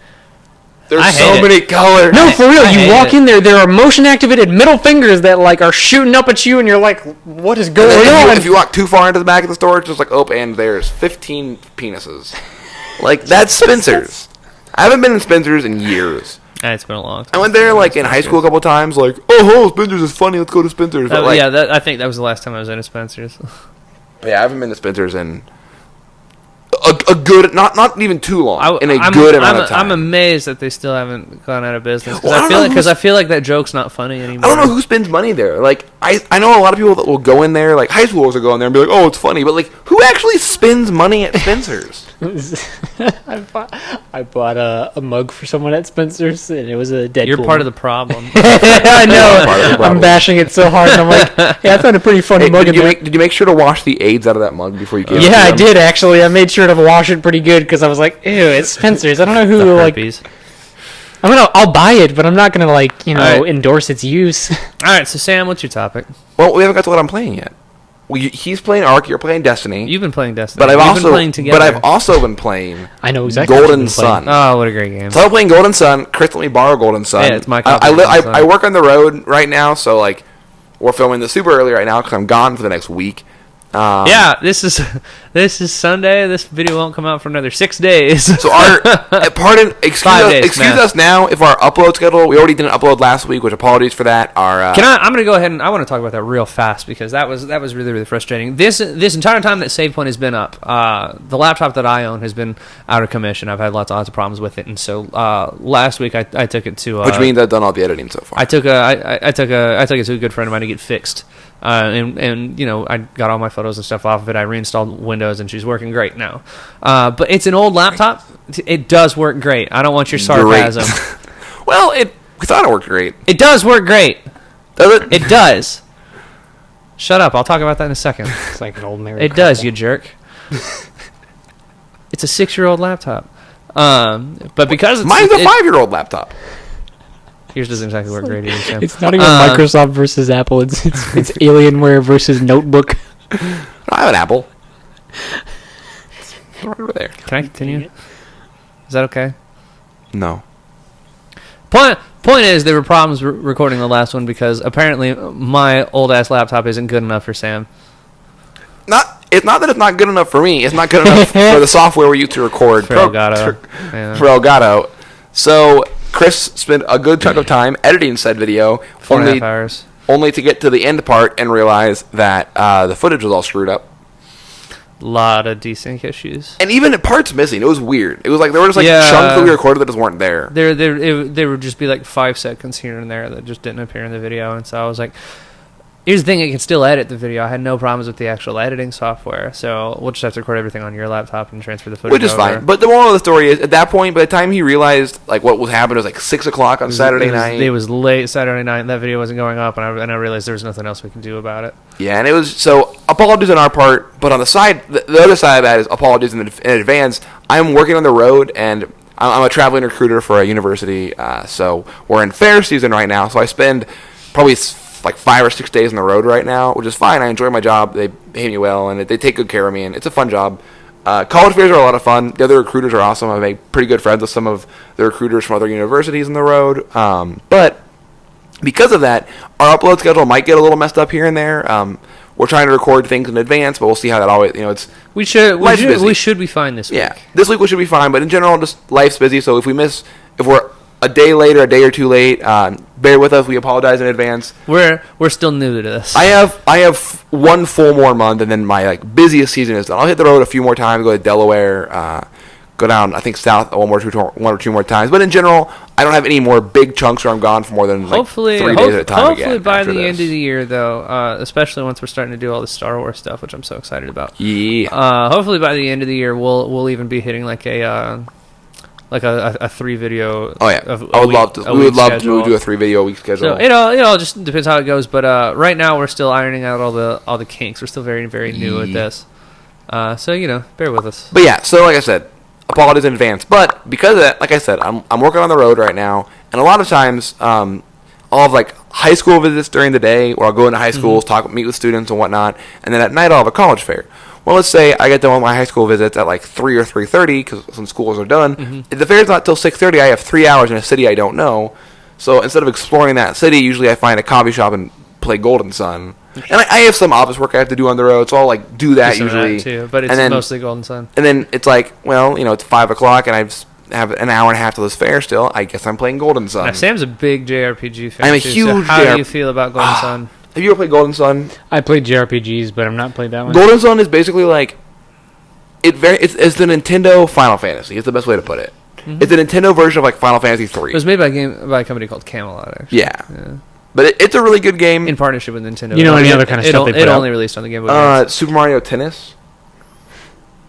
there's I so hate it. many colors. No, for real. I You hate walk it. in there. There are motion activated middle fingers that like are shooting up at you, and you're like, "What is And going then on?" if you walk too far into the back of the store, it's just like, oh, and there's 15 penises. Like that's Spencer's. I haven't been in Spencer's in years. It's been a long I time. went there like in high school a couple times, like, oh, Spencer's is funny. Let's go to Spencer's. But, like, Yeah, I think that was the last time I was in a Spencer's. yeah, I haven't been to Spencer's in a good, not even too long, in a I'm- good amount I'm, of time. I'm amazed that they still haven't gone out of business. Well, I don't know Because I feel like that joke's not funny anymore. I don't know who spends money there. Like, I know a lot of people that will go in there, like high schoolers will go in there and be like, oh, it's funny. But, like, who actually spends money at Spencer's? I bought a mug for someone at Spencer's, and it was a Deadpool. You're part of the problem. I know. Part of the problem. I'm bashing it so hard, and I'm like, "Hey, I found a pretty funny Hey, mug." did you make sure to wash the AIDS out of that mug before you gave it to Yeah, I them? did actually. I made sure to wash it pretty good because I was like, "Ew, it's Spencer's." I don't know who The like. herpes. I'll buy it, but I'm not gonna like Alright. endorse its use. All right, so Sam, what's your topic? Well, we haven't got to what I'm playing yet. He's playing Ark, you're playing Destiny. You've been playing Destiny. but I've We've also been playing together. been playing I know exactly. Golden what you've been playing. Sun. Oh, what a great game! So I'm playing Golden Sun. Chris let me borrow Golden Sun. Yeah, it's my copy I, of Golden Sun. I work on the road right now, so like we're filming this super early right now because I'm gone for the next week. Yeah, this is Sunday. This video won't come out for another 6 days. So excuse 5 days, excuse man. us now if our upload schedule. We already didn't upload last week, which apologies for that. I'm going to go ahead and I want to talk about that real fast because that was really, really frustrating. This entire time that Save Point has been up, the laptop that I own has been out of commission. I've had lots of problems with it, and so last week I took it to which means I've done all the editing so far. I took it to a good friend of mine to get fixed. And I got all my photos and stuff off of it. I reinstalled Windows, and she's working great now. But it's an old laptop. It does work great. I don't want your sarcasm. Well, we thought it worked great. It does work great. Does it? It does. Shut up. I'll talk about that in a second. It's like an old married It does, you jerk. It's a 6-year-old laptop. But because Mine's a 5-year-old laptop. Yours doesn't exactly work great either, Sam. It's not even Microsoft versus Apple. It's Alienware versus Notebook. I have an Apple. It's right over there. Can I continue? Is that okay? No. Point is, there were problems recording the last one because apparently my old-ass laptop isn't good enough for Sam. It's not that it's not good enough for me. It's not good enough for the software we use to record. For Elgato. For Elgato. So Chris spent a good chunk of time editing said video. 4.5 hours. Only to get to the end part and realize that the footage was all screwed up. Lot of desync issues. And even parts missing. It was weird. It was like there were just chunks that we recorded that just weren't there. There would just be like 5 seconds here and there that just didn't appear in the video, and so I was like, here's the thing, I can still edit the video. I had no problems with the actual editing software, so we'll just have to record everything on your laptop and transfer the footage Which is over. fine. But the moral of the story is, at that point, by the time he realized like what was happening, it was like 6 o'clock on Saturday night. It was late Saturday night, and that video wasn't going up, and I realized there was nothing else we can do about it. Yeah, and it was, so apologies on our part, but on the side, the other side of that is apologies in advance. I'm working on the road, and I'm a traveling recruiter for a university, so we're in fair season right now, so I spend probably like 5 or 6 days on the road right now, which is fine. I enjoy my job. They pay me well, and they take good care of me, and it's a fun job. College fairs are a lot of fun. The other recruiters are awesome. I make pretty good friends with some of the recruiters from other universities on the road. But because of that, our upload schedule might get a little messed up here and there. We're trying to record things in advance, but we'll see how that always, it's... We should be fine this week. Yeah, this week we should be fine, but in general, just life's busy, so if we're a day late or a day or two late, bear with us. We apologize in advance. We're still new to this. I have 1 full more month, and then my busiest season is done. I'll hit the road a few more times, go to Delaware, go down, I think, south one or two more times. But in general, I don't have any more big chunks where I'm gone for more than 3 days at a time. Hopefully by the end of the year, though, especially once we're starting to do all the Star Wars stuff, which I'm so excited about. Yeah. Hopefully by the end of the year, we'll even be hitting like a 3 video. Oh yeah, I would love to. We would love to do a 3 video a week schedule. So it all just depends how it goes. But right now we're still ironing out all the kinks. We're still very very new at this. So bear with us. But yeah, so like I said, apologies in advance. But because of that, like I said, I'm working on the road right now, and a lot of times I'll have high school visits during the day, where I'll go into high schools, meet with students and whatnot, and then at night I'll have a college fair. Well, let's say I get done with my high school visits at 3 or 3:30 because when schools are done. If the fair's not till 6:30, I have 3 hours in a city I don't know. So instead of exploring that city, usually I find a coffee shop and play Golden Sun. And I have some office work I have to do on the road, so I'll do that usually. That too, but it's mostly Golden Sun. And then it's it's 5 o'clock and I have an hour and a half till this fair still. I guess I'm playing Golden Sun. Now, Sam's a big JRPG fan. I'm a too, huge so how do you feel about Golden Sun? Have you ever played Golden Sun? I played JRPGs, but I've not played that one. Golden Sun is basically it's the Nintendo Final Fantasy. It's the best way to put it. It's a Nintendo version of Final Fantasy 3. It was made by a company called Camelot, actually. Yeah. But it's a really good game. In partnership with Nintendo. You know any other kind of stuff they put It out? only released on the Game Boy Advance. Super Mario Tennis.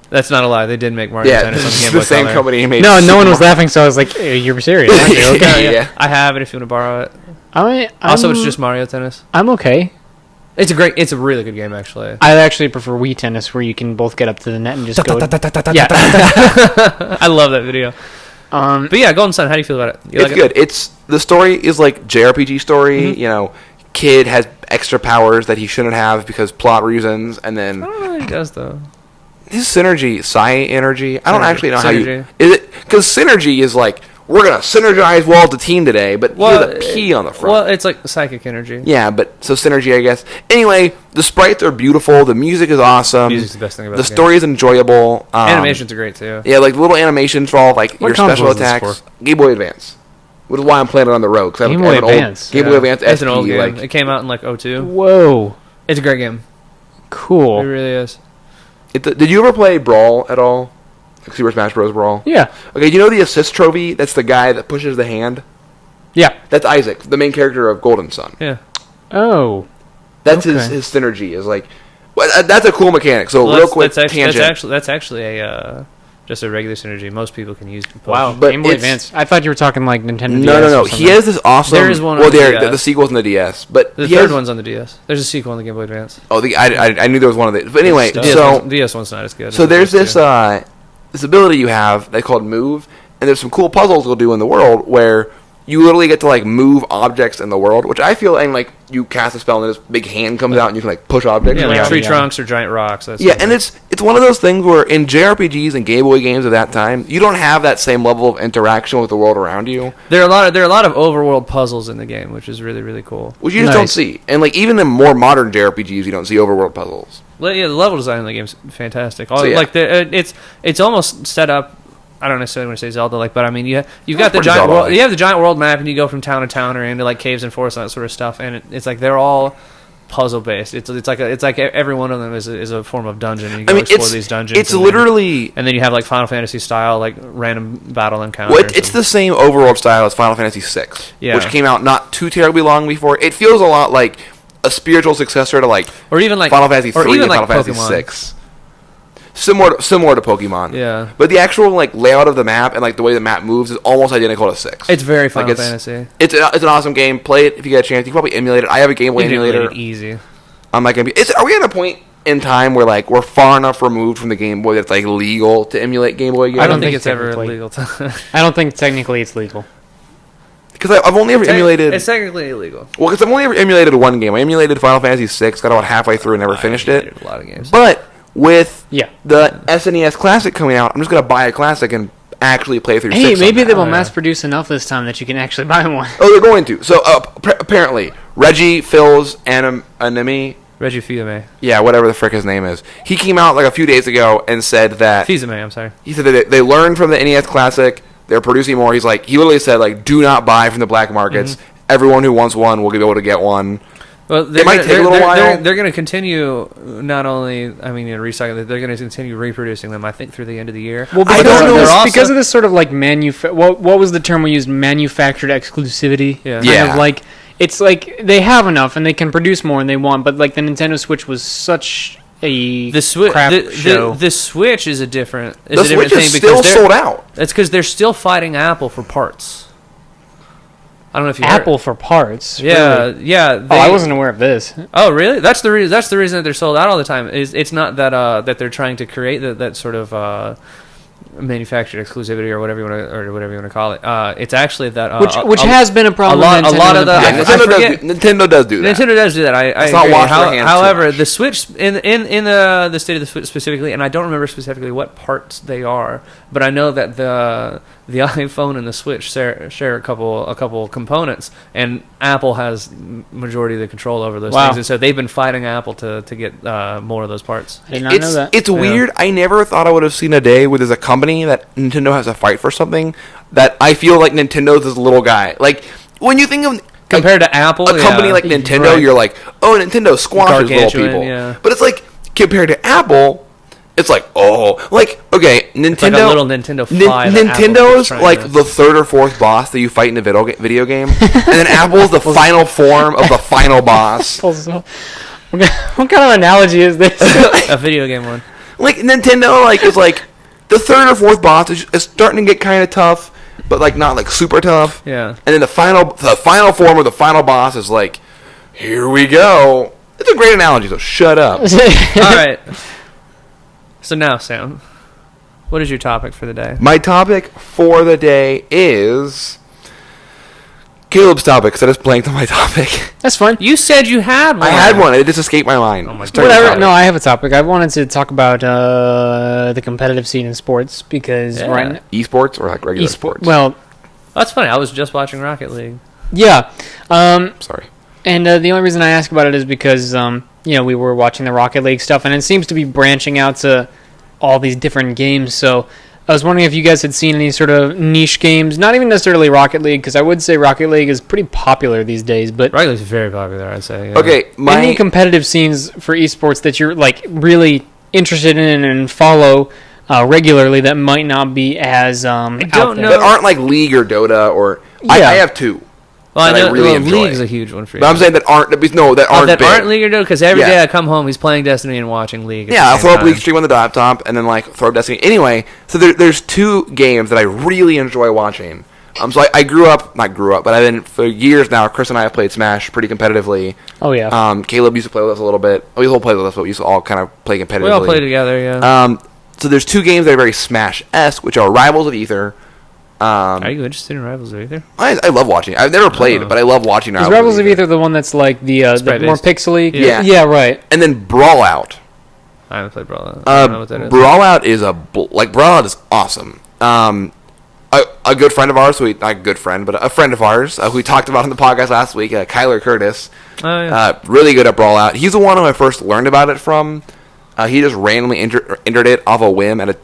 That's not a lie. They did make Mario Tennis on the Game it's Boy the same Color. company who made No Super one was Mario. laughing, so I was like, hey, "You're serious, aren't you?" Okay. Yeah. I have it if you want to borrow it. Also, it's just Mario Tennis. I'm okay. It's a really good game, actually. I actually prefer Wii Tennis, where you can both get up to the net and just go. Yeah. I love that video. But yeah, Golden Sun. How do you feel about it? You It's good. The story is JRPG story. Kid has extra powers that he shouldn't have because plot reasons, and then I don't know what he does though. his synergy, psi energy. I don't actually know how Synergy. is it because synergy is we're gonna synergize well as a team today, but with a P on the front. Well, it's like psychic energy. Yeah, but so synergy, I guess. Anyway, the sprites are beautiful. The music is awesome. Music's the best thing about the the game. story is enjoyable. Animations are great too. Yeah, little animations for all your console special is this attacks. Game Boy Advance, which is why I'm playing it on the road. Game Boy Advance. Game Boy Advance. It's an SP, old game. It came out in 2002. Whoa, It's a great game. cool. It really is. Did you ever play Brawl at all? Super Smash Bros. Brawl? Yeah, Okay, do you know the assist trophy? That's the guy that pushes the hand. yeah. That's Isaac, the main character of Golden Sun. Yeah. Oh, That's Okay. his synergy is like. Well, that's a cool mechanic. So real quick, tangent. That's actually a just a regular synergy. Most people can use. Wow, But Game Boy it's- Advance. I thought you were talking like Nintendo No, DS. no. or He something. has this awesome. There is one Well, on the there DS. the sequel's in the DS, but The he third has, one's on the DS. There's a sequel on the Game Boy Advance. Oh, I knew there was one of the. But anyway, Good so DS one's not as good. so as there's the this PS2. this ability you have they called Move, and there's some cool puzzles you'll do in the world where you literally get to like move objects in the world, which I feel and like you cast a spell and this big hand comes out and you can like push objects. Yeah, around. like tree yeah. trunks or giant rocks. Yeah, and it's one of those things where in JRPGs and Game Boy games of that time, you don't have that same level of interaction with the world around you, there are a lot of overworld puzzles in the game, which is really really cool. which you just don't Nice. see. And like even in more modern JRPGs, you don't see overworld puzzles. Well, yeah, the level design in the game's fantastic. So, yeah. Like it's almost set up. I don't necessarily want to say Zelda-like, but I mean, you've got the pretty giant world. Zelda-like. You have the giant world map, and you go from town to town or into like caves and forests and that sort of stuff. And it's like they're all puzzle based. It's like every one of them is a form of dungeon. And you go explore these dungeons. it's and literally and then you have like Final Fantasy style like random battle encounters. well, it's the same overworld style as Final Fantasy VI, Yeah. which came out not too terribly long before. It feels a lot like a spiritual successor to like or even like Final Fantasy or III even and like Final Fantasy Pokemon. VI. Similar to Pokemon. Yeah. But the actual like layout of the map and like the way the map moves is almost identical to 6. It's very Final it's- Fantasy. It's an awesome game. Play it if you get a chance. You can probably emulate it. I have a Game Boy You can emulator. emulate it easy. I'm not gonna be. Are we at a point in time where like we're far enough removed from the Game Boy that's like legal to emulate Game Boy games? I don't think think it's ever technically. illegal to. I don't think technically it's legal. Because I've only ever emulated. It's technically illegal. Well, because I've only ever emulated one game. I emulated Final Fantasy VI, got about halfway through and never finished it. Emulated a lot of games. But with Yeah. the SNES Classic coming out, I'm just gonna buy a Classic and actually play through. Hey, 6 maybe they somehow. will mass produce enough this time that you can actually buy one. Oh, they're going to. So apparently, Reggie Phil's Anime. Reggie Fils-Aimé. Yeah, whatever the frick his name is. He came out like a few days ago and said that Fils-Aimé, I'm sorry. he said that they learned from the NES Classic. They're producing more. He literally said like, do not buy from the black markets. Everyone who wants one will be able to get one. Well, might take a little while. They're going to continue not only, recycling. They're going to continue reproducing them. I think through the end of the year. Well, I because, don't of know. this, They're also- because of this sort of like what was the term we used? Manufactured exclusivity. Yeah. Kind Yeah. of like it's like they have enough and they can produce more and they want, but like the Nintendo Switch was such a The Switch, crap show. the Switch is a different, The Switch is still sold out. It's because they're still fighting Apple for parts. I don't know if you Apple for parts. Yeah, really? yeah. Oh, I wasn't aware of this. Oh, really? That's the reason. That's the reason that they're sold out all the time. It's not that that they're trying to create that sort of manufactured exclusivity or whatever you want to call it. It's actually that Which has been a problem. a lot of in the- the Yeah, past. I Nintendo forget- Nintendo does do that. Nintendo does do that. I Let's not agree. wash their hands too However, much. the Switch in the state of the Switch specifically, and I don't remember specifically what parts they are, but I know that the iPhone and the Switch share a couple components, and Apple has majority of the control over those Wow. things, and so they've been fighting Apple to get more of those parts. I did not know that. It's weird. I never thought I would have seen a day where there's a company that Nintendo has to fight for something that I feel like Nintendo's this little guy. Like when you think of Compared to Apple, a company yeah. like Nintendo, Right. you're like, oh, Nintendo squashes little Gargantuan, people. yeah. But it's like compared to Apple, it's like okay, Nintendo. It's like a little Nintendo fly. that Apple's Nintendo's trying like to- the third or fourth boss that you fight in a video game, and then Apple's the final form of the final boss. What kind of analogy is this? a video game one. Like Nintendo, like is like the third or fourth boss is starting to get kind of tough, but like not like super tough. Yeah. And then the final form of the final boss is like, here we go. It's a great analogy. So shut up. All right. So now, Sam, what is your topic for the day? My topic for the day is Caleb's topic. Because I just blanked on my topic. That's fine. You said you had one. I had one. It just escaped my mind. Oh my Start your Whatever. topic. No, I have a topic. I wanted to talk about the competitive scene in sports because Yeah. right now, Esports or like regular sports? well, That's funny. I was just watching Rocket League. yeah. Sorry. And the only reason I ask about it is because we were watching the Rocket League stuff, and it seems to be branching out to all these different games. So I was wondering if you guys had seen any sort of niche games, not even necessarily Rocket League, because I would say Rocket League is pretty popular these days. But Rocket League is very popular, I'd say. Yeah. Okay, any competitive scenes for esports that you're like really interested in and follow regularly that might not be as don't out there. know. that aren't like League or Dota or Yeah. I have two. Well, that I know really enjoy. League's a huge one for you. But I'm saying that aren't big. That aren't League, because every Yeah. day I come home, he's playing Destiny and watching League. Yeah, I'll throw up League stream on the laptop and then like throw up Destiny. Anyway, so there's two games that I really enjoy watching. So I not grew up, but I've been for years now. Chris and I have played Smash pretty competitively. Oh yeah. Caleb used to play with us a little bit. We all played with us, but we used to all kind of play competitively. We all play together, yeah. So there's two games that are very Smash-esque, which are Rivals of Aether. Are you interested in Rivals of Aether? I love watching. I've never played it, but I love watching Is Rivals of Aether the one that's like the more pixely? Yeah. Yeah, right. And then Brawl Out. I haven't played Brawl Out. I don't know what that is. Brawl Out is Brawl Out is awesome. A good friend of ours, not a good friend, but a friend of ours, who we talked about on the podcast last week, Kyler Curtis, Oh, yeah. really good at Brawl Out. He's the one who I first learned about it from. He just randomly entered it off a whim at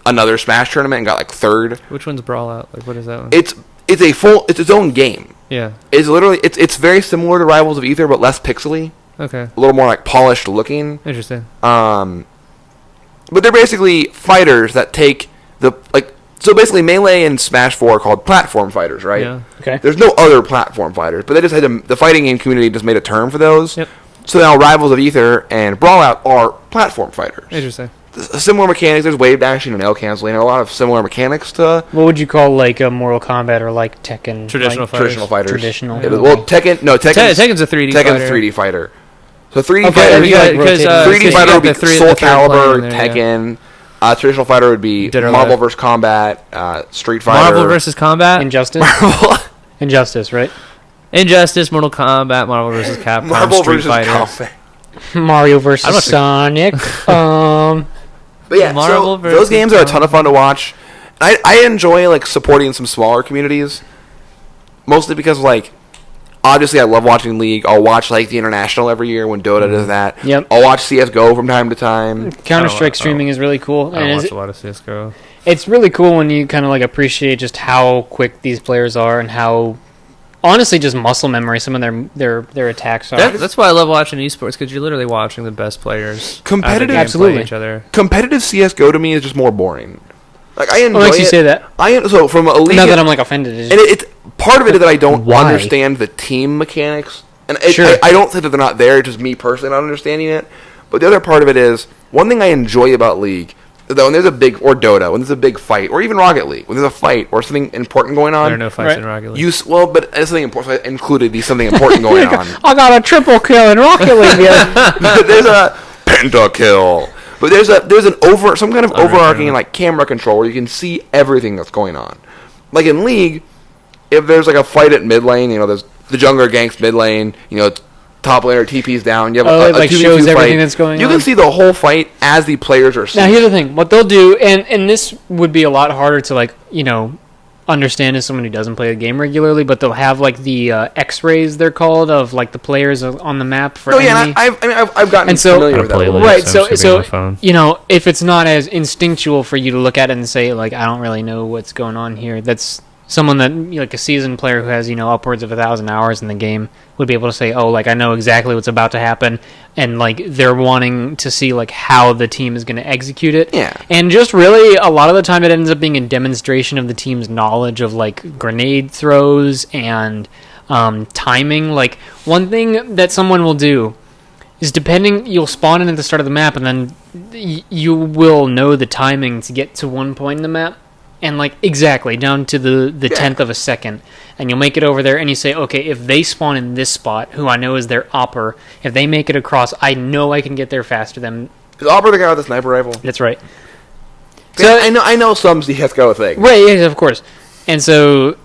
another Smash tournament and got like third. Which one's Brawl Out? Like, what is that one? It's its own game. Yeah. It's literally it's very similar to Rivals of Aether, but less pixely. Okay. A little more like polished looking. Interesting. But they're basically fighters that take so basically Melee and Smash 4 are called platform fighters, right? Yeah. Okay. There's no other platform fighters, but they just had the fighting game community just made a term for those. Yep. So now Rivals of Aether and Brawl Out are platform fighters. Interesting. Similar mechanics. There's wave dashing and L canceling. A lot of similar mechanics to What would you call like a Mortal Kombat or like Tekken? Traditional like, fighters. traditional fighters. Traditional. Yeah, well, Tekken's Tekken's a 3D fighter. Tekken's a 3D fighter. So 3D Okay, fighter, you like because, rotating. 3D fighter would be Soul the third Calibur, plane in there, Tekken. Traditional fighter would be Dead or Marvel Alive. vs. Combat, Street Fighter. Marvel vs. Combat. Injustice. Injustice, right? Injustice, Mortal Kombat, Marvel vs. Capcom, Marvel Street vs. Fighter. Combat. Mario I don't versus think- Sonic. But yeah, Marvel so versus those games are a ton of fun to watch. I enjoy supporting some smaller communities, mostly because obviously I love watching League. I'll watch the International every year when Dota does that. Yep. I'll watch CS:GO from time to time. Counter-Strike streaming is really cool. I don't And watch a lot of CSGO. it's really cool when you kind of appreciate just how quick these players are and how honestly just muscle memory some of their attacks are. That's why I love watching esports, because you're literally watching the best players Competitive- play Absolutely. each other. Competitive CS:GO to me is just more boring. I enjoy What makes you it. say that? So from a League, Not that I'm offended. It's and it's part of it is that I don't Why? understand the team mechanics, and Sure. I don't think that they're not there. It's just me personally not understanding it. But the other part of it is one thing I enjoy about League. Though when there's a big when there's a big fight, or even Rocket League, when there's a fight or something important going on, There are no fights Right. in Rocket League. but it's something important. So I included something important going on. I got a triple kill in Rocket League. But there's a pentakill. But there's some kind of overarching camera control where you can see everything that's going on. Like in League, if there's a fight at mid lane, there's the jungler ganks mid lane, top laner TP's down. You have Oh, a it, 2v2 shows fight. everything that's going You on. can see the whole fight as the players are Now seeing. here's the thing: what they'll do, and this would be a lot harder to understand as someone who doesn't play the game regularly, but they'll have the X-rays they're called of the players on the map for Oh yeah, enemy. and I've gotten And so- familiar I with that. play a little League. bit. Right, I'm so just gonna be on my phone. if it's not as instinctual for you to look at it and say I don't really know what's going on here, that's someone that a seasoned player who has upwards of 1,000 hours in the game would be able to say, I know exactly what's about to happen, and they're wanting to see how the team is going to execute it. Yeah. And just really a lot of the time it ends up being a demonstration of the team's knowledge of grenade throws and timing. One thing that someone will do is you'll spawn in at the start of the map, and then you will know the timing to get to one point in the map, and exactly down to the tenth of a second, and you'll make it over there, and you say, okay, if they spawn in this spot, who I know is their opper, if they make it across, I know I can get there faster than. Is Aubrey the guy with the sniper rifle? That's right. So I know some CS:GO thing. Right, yeah, of course. And so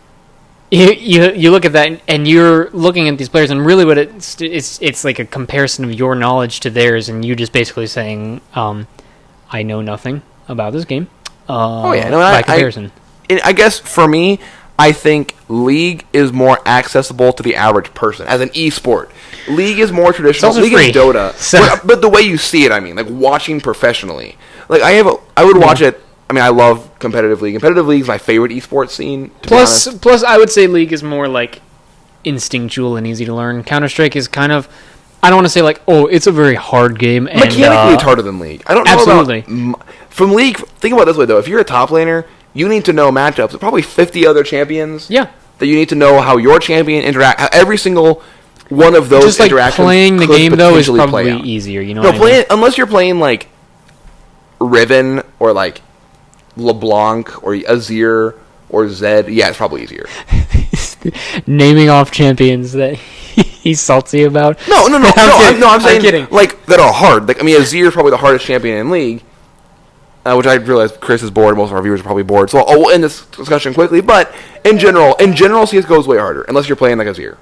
you look at that, and you're looking at these players, and really what it's like a comparison of your knowledge to theirs, and you just basically saying, I know nothing about this game. By comparison. I guess for me, I think League is more accessible to the average person as an esport. League is more traditional. also League free. is Dota, So- but the way you see it, I mean, watching professionally. I would watch it. I mean, I love competitive League. Competitive League is my favorite esports scene. To be honest. Plus, I would say League is more instinctual and easy to learn. Counter-Strike is kind of, I don't want to say it's a very hard game. And, Mechanically, it's harder than League. I don't know absolutely. From League, think about it this way, though. If you're a top laner, you need to know matchups with probably 50 other champions. Yeah. that you need to know how your champion interact. How every single one of those just like interactions playing the could game though is potentially play probably out. easier. You know, No, what I mean? unless you're playing like Riven or like LeBlanc or Azir or Zed. Yeah, it's probably easier. Naming off champions that he's salty about. No. I'm saying kidding. like that are hard. Like I mean, Azir is probably the hardest champion in League. Which I realize Chris is bored. Most of our viewers are probably bored. So I'll end this discussion quickly. But in general, CS:GO is way harder unless you're playing like Azir,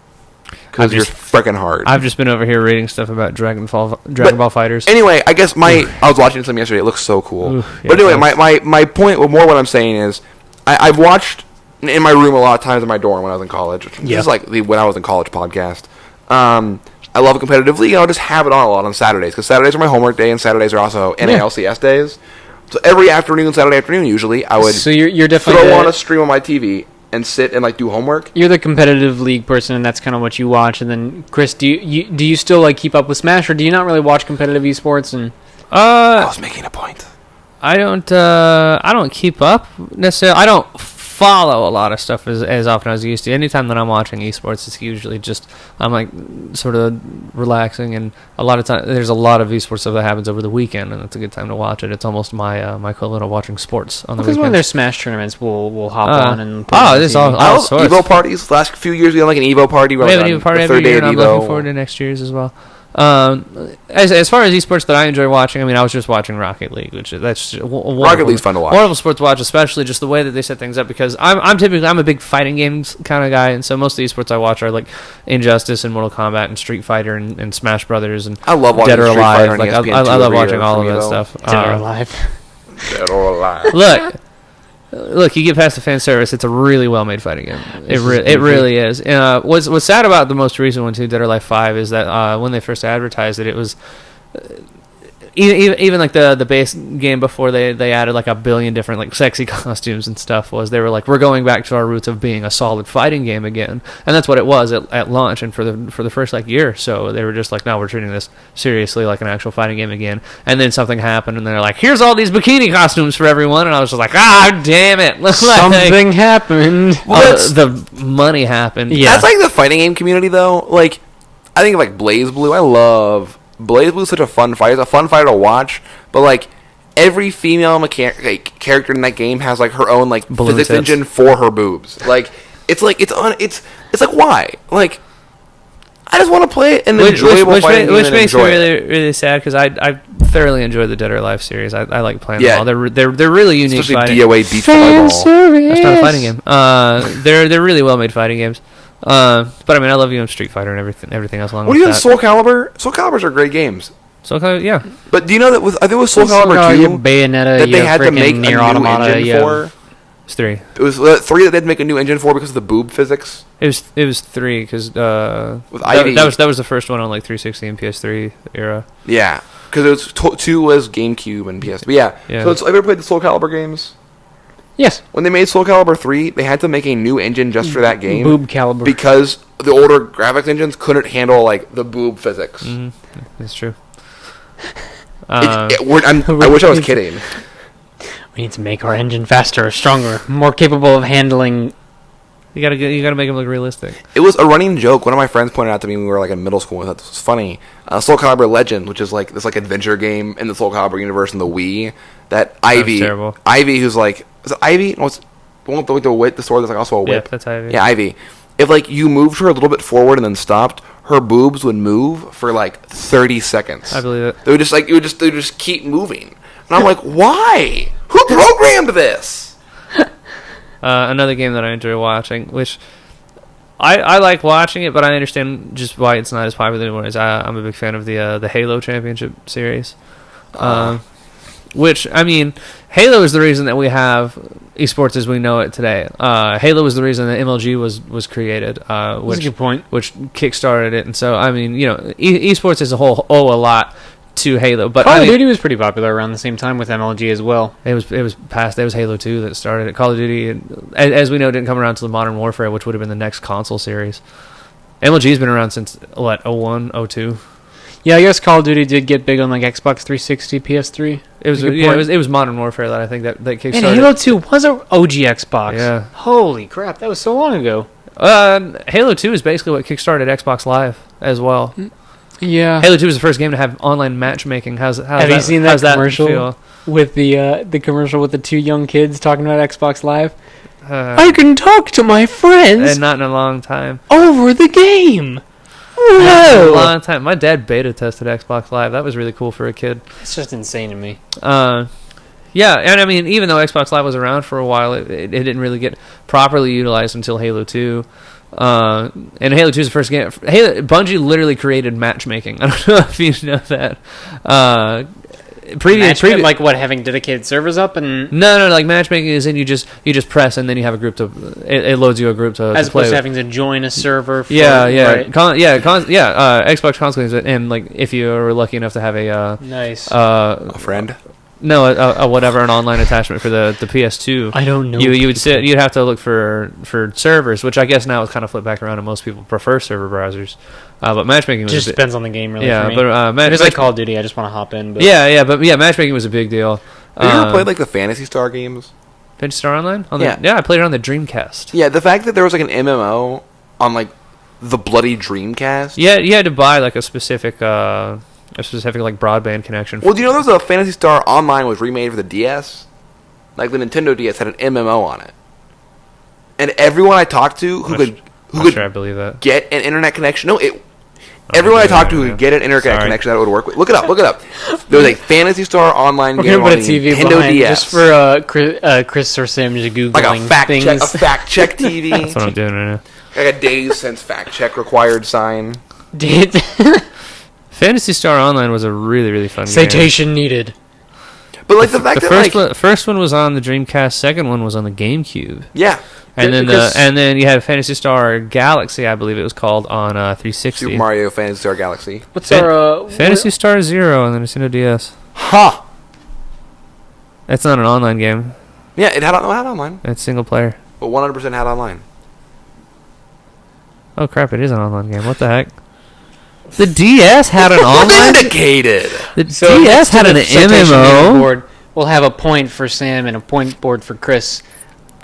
because you're freaking hard. I've just been over here reading stuff about Dragon Ball Fighters. Anyway, I guess I was watching something yesterday. It looks so cool. Oof, yeah, but anyway, it my point, more what I'm saying is, I've watched in my room a lot of times in my dorm when I was in college. Which is like the When I Was in College podcast. I love a competitive league, and I'll just have it on a lot on Saturdays, because Saturdays are my homework day, and Saturdays are also NALCS days. So every Saturday afternoon, usually, I would So you're definitely throw on a stream on my TV and sit and like do homework. You're the competitive league person, and that's kind of what you watch. And then, Chris, do you still like keep up with Smash, or do you not really watch competitive esports? And I was making a point. I don't keep up necessarily. I don't follow a lot of stuff as often as I used to. Anytime that I'm watching esports, it's usually just I'm like sort of relaxing, and a lot of time there's a lot of esports stuff that happens over the weekend, and it's a good time to watch it. It's almost my equivalent of watching sports on the because weekend. when there's Smash tournaments, we'll hop on and this all I love sorts. Evo parties. The last few years we had like an Evo party. We have an Evo party every year, and I'm looking forward to next year's as well. As far as esports that I enjoy watching, I mean, I was just watching Rocket League, that's Rocket League's fun to watch. Wonderful sport to watch, especially just the way that they set things up. Because I'm a big fighting games kind of guy, and so most of the esports I watch are like Injustice and Mortal Kombat and Street Fighter and Smash Brothers and I love watching Dead or Street Fighter Alive. on Like ESPN2 I love every watching year all for of me, that though. stuff. Dead or Alive. Dead or Alive. Look, you get past the fan service, it's a really well made fighting game. It really is. What's sad about the most recent one too, Dead or Alive 5, is that when they first advertised it, it was even like the base game before they added like a billion different like sexy costumes and stuff, was they were like, we're going back to our roots of being a solid fighting game again, and that's what it was at launch. And for the first like year or so, they were just like, no, we're treating this seriously like an actual fighting game again. And then something happened, and they're like, here's all these bikini costumes for everyone, and I was just like, damn it. Something happened. The money happened. Yeah. That's like the fighting game community, though. Like, I think of like Blaze Blue. I love Blaze Blue. Is such a fun fighter. It's a fun fighter to watch. But like every female character in that game has like her own like Balloon physics tits. engine for her boobs. Like it's like it's like why? Like I just want to play an enjoyable fighting game which and makes me enjoy it. really really sad, because I thoroughly enjoy the Dead or Alive series. I like playing Yeah. them all. They're really unique Especially fighting. DOA beach Fan volleyball. service. That's not a fighting game. They're really well made fighting games. But I mean, I love Street Fighter and everything else along What do with you that. think of Soul Calibur? Soul Caliburs are great games. So yeah, But do you know that I think it was Soul Calibur You 2 have Bayonetta, that you they have had to make freaking a Nier new Automata, engine you have- for? it's 3. It was 3 that they had to make a new engine for because of the boob physics. It was 3 because With Ivy. that was the first one on like 360 and PS3 era. Yeah, because it was 2 was GameCube and PS. But yeah. Yeah. So have you ever played the Soul Calibur games? Yes. When they made Soul Calibur 3, they had to make a new engine just for that game Boob Caliber. because the older graphics engines couldn't handle like the boob physics. That's true. I wish I was kidding. We need to make our engine faster, stronger, more capable of handling. You gotta make them look realistic. It was a running joke. One of my friends pointed out to me when we were like in middle school. I thought this was funny. Soul Calibur Legend, which is like this like adventure game in the Soul Calibur universe in the Wii. That Ivy, terrible. Ivy, who's like, is it Ivy? No, it's the one with the sword that's like also a whip. Yeah, that's Ivy. Yeah, Ivy. If like you moved her a little bit forward and then stopped, her boobs would move for like 30 seconds. I believe it. They would just keep moving, and I'm like, why? Who programmed this? Another game that I enjoy watching, which I like watching it, but I understand just why it's not as popular anymore. I'm a big fan of the Halo Championship Series. Which, I mean, Halo is the reason that we have esports as we know it today. Halo was the reason that MLG was created, which That's a good point. which kickstarted it. And so, I mean, you know, esports as a whole owe a lot to Halo. But Call I of mean, Duty was pretty popular around the same time with MLG as well. it was Halo 2 that started it. Call of Duty, as we know, didn't come around until the Modern Warfare, which would have been the next console series. MLG's been around since what, 01, 02? Yeah, I guess Call of Duty did get big on like Xbox 360, PS3. It was That's a good yeah, point. it was Modern Warfare that I think that kickstarted. And Halo 2 was a OG Xbox. Yeah. Holy crap, that was so long ago. Halo 2 is basically what kickstarted Xbox Live as well. Yeah. Halo 2 was the first game to have online matchmaking. Have you seen that how's commercial feel? with the commercial with the two young kids talking about Xbox Live? Uh, I can talk to my friends and not in a long time. over the game. Not in a Whoa! long time. My dad beta tested Xbox Live. That was really cool for a kid. It's just insane to me. Yeah, and I mean, even though Xbox Live was around for a while, it didn't really get properly utilized until Halo 2. And Halo 2 is the first game. Bungie literally created matchmaking. I don't know if you know that. Previous, Like what, having dedicated servers up and no, like matchmaking is in you just press and then you have a group to it loads you a group to as play opposed to with. having to join a server. For, Right. right? Xbox consoles, and like if you were lucky enough to have a Nice. A friend. no, a whatever, an online attachment for the PS2. I don't know. You'd have to look for servers, which I guess now is kind of flipped back around, and most people prefer server browsers. But matchmaking was just a bit, depends on the game, really. yeah. for me. But If it's like Call of Duty, I just want to hop in. But matchmaking was a big deal. Have you ever played like the Phantasy Star games? Phantasy Star Online? Yeah. I played it on the Dreamcast. Yeah, the fact that there was like an MMO on like the bloody Dreamcast. Yeah, you had to buy like a specific like broadband connection. Well, do you know there's a Phantasy Star Online was remade for the DS? Like the Nintendo DS had an MMO on it, and everyone I talked to who could Sure, I believe that. get an internet connection. No, everyone I talked to who could get an internet connection that would work with. Look it up. There was a Phantasy Star Online we're game gonna on put the a TV Nintendo behind DS. just for Chris or Sam just googling like a fact check TV. That's what I'm doing right now. Like a days since fact check required sign. Did Phantasy Star Online was a really, really fun game. citation needed? But like the fact that First one was on the Dreamcast. Second one was on the GameCube. yeah, And then Because- and then you had Phantasy Star Galaxy, I believe it was called, on 360. Super Mario Phantasy Star Galaxy. What's our Phantasy Star Zero on the Nintendo DS. Huh? It's not an online game. Yeah, it had online, It's single player. but 100% had online. Oh crap! It is an online game. What the heck? The DS had an online. Vindicated. The So DS had an citation needed MMO. board. We'll have a point for Sam and a point board for Chris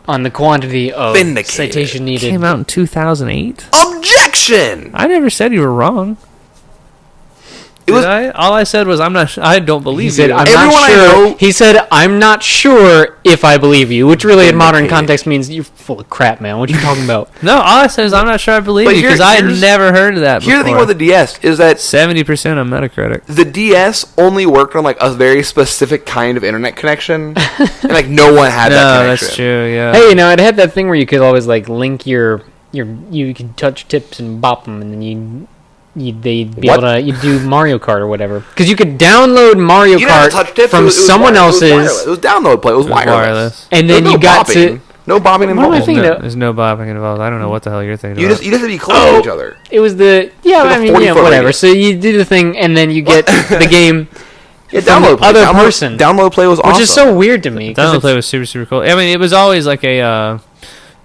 on the quantity of Vindicated. citation needed. Came out in 2008. Objection. I never said you were wrong. It was. Did I? All I said was I don't believe He said, you. "I'm Everyone not I sure." know- He said, "I'm not sure if I believe you," which really, in modern Vindicated. context, means you're full of crap, man. What are you talking about? No, all I said is I'm not sure I believe But you because I had here's- never heard of that before. Here's the thing about the DS is that 70% on Metacritic. the DS only worked on like a very specific kind of internet connection, and like no one had that No, connection. that's true. Yeah. Hey, you know, it had that thing where you could always like link you could touch tips and bop them, and then they'd be What? able to you do Mario Kart or whatever. Because you could download Mario You didn't have to Kart touch tips. from It was someone wireless. else's, It was download play. It was It was wireless. and There then was you no got bopping. to. No bobbing What am I involved. thinking? There's no bobbing involved. I don't know what the hell you're thinking You about. just have to be close to each other. It was the Like a I mean 40-foot whatever. radius. So you do the thing, and then you get the game Yeah, from download the play. other Download- person, Download play was awesome. which is so weird to me. 'cause Download it's- play was super, super cool. I mean, it was always like a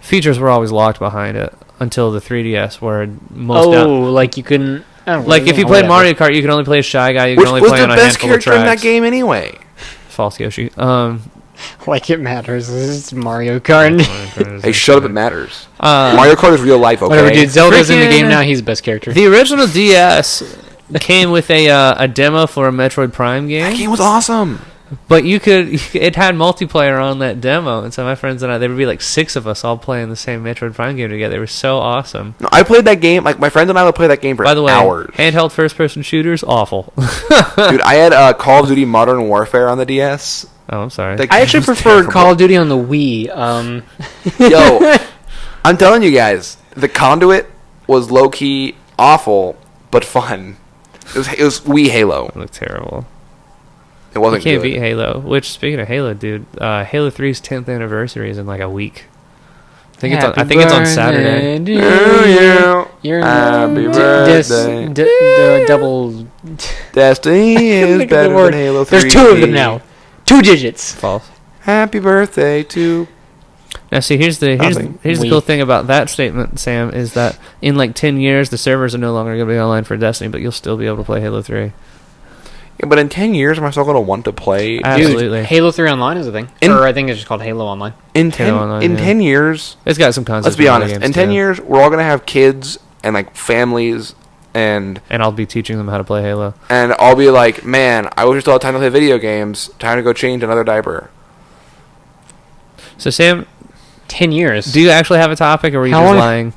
features were always locked behind it until the 3DS, where most like you couldn't. I don't like if know, you played whatever. Mario Kart, you could only play a Shy Guy. You could Which only was play the on a best handful of character in that tracks. game anyway? False Yoshi. Like it matters. It's Mario Kart. Hey, shut up! It matters. Uh, Mario Kart is real life. Okay. Whatever, dude. Zelda's in the Freaking- game now. He's the best character. The original DS came with a demo for a Metroid Prime That game, game was awesome. but it had multiplayer on that demo, and so my friends and I, there would be like 6 of us all playing the same Metroid Prime game together. It was so awesome. No, I played that game. Like my friends and I would play that game for By the way, hours. handheld first-person shooters, awful. Dude, I had Call of Duty Modern Warfare on the DS. Oh, I'm sorry. That I game actually was preferred terrible. Call of Duty on the Wii. Yo, I'm telling you guys, the Conduit was low key awful but fun. It was Wii Halo. It looked terrible. It You wasn't can't good. beat Halo. Which, speaking of Halo, dude, Halo 3's 10th anniversary is in like a week. I think it's on Saturday. Oh, yeah. You're Happy birthday. double. Destiny is Look at the better word. than Halo 3. There's 2 of them now. 2 digits. False. Happy birthday to... Now, see, here's the Nothing. cool thing about that statement, Sam, is that in like 10 years, the servers are no longer going to be online for Destiny, but you'll still be able to play Halo 3. Yeah, but in 10 years, am I still going to want to play? Absolutely. Dude, Halo 3 Online is a thing. In- Or I think it's just called Halo Online. In 10, Online, in yeah. 10 years, It's got some concepts. let's be honest. In 10 years, we're all going to have kids and like families, and I'll be teaching them how to play Halo. I'll be like, man, I wish we still had time to play video games. Time to go change another diaper. So Sam, 10 years. do you actually have a topic, or were you How just old- lying?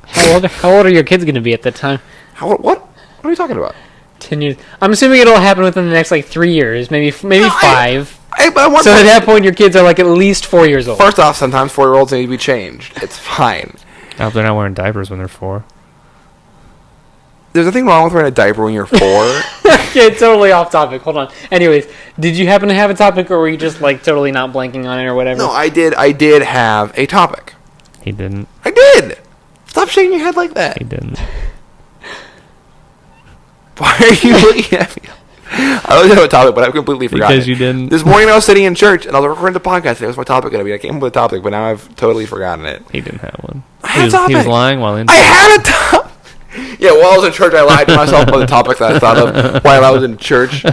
How old are your kids going to be at that time? What? What are you talking about? 10 years. I'm assuming it'll happen within the next like 3 years, maybe 5. But I want So at that point, your kids are like at least 4 years old. First off, sometimes 4-year-olds need to be changed. It's fine. I hope they're not wearing diapers when they're 4. There's nothing wrong with wearing a diaper when you're 4. Okay, totally off topic. Hold on. Anyways, did you happen to have a topic, or were you just like totally not blanking on it or whatever? No, I did have a topic. He didn't. I did. Stop shaking your head like that. He didn't. Why are you looking at me? I always have a topic, but I've completely forgotten. Because you didn't. This morning I was sitting in church, and I was recording the podcast, and it was my topic going to be. I came up with a topic, but now I've totally forgotten it. He didn't have one. I had a He topic. was lying while in. I had a topic. Yeah, while I was in church, I lied to myself about the topics that I thought of while I was in church.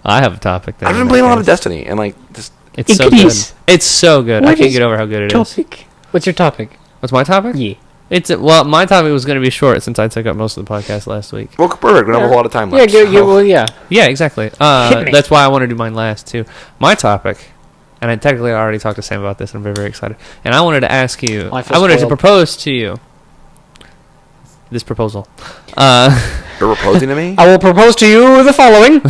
I have a topic. I've been playing a lot of Destiny, and like this. It's so good. It's so good. I What can't is get over how good it is. Topic. What's your topic? What's my topic? Yeah. Well, my topic was going to be short since I took up most of the podcast last week. Well, perfect. We don't have a whole lot of time Yeah, left. well, yeah. Yeah, exactly. Hit me. That's why I want to do mine last too. My topic, and I technically already talked to Sam about this, and I'm very, very excited. And I wanted to ask you. I feel I wanted to spoiled. propose to you. This proposal. You're proposing to me? I will propose to you the following.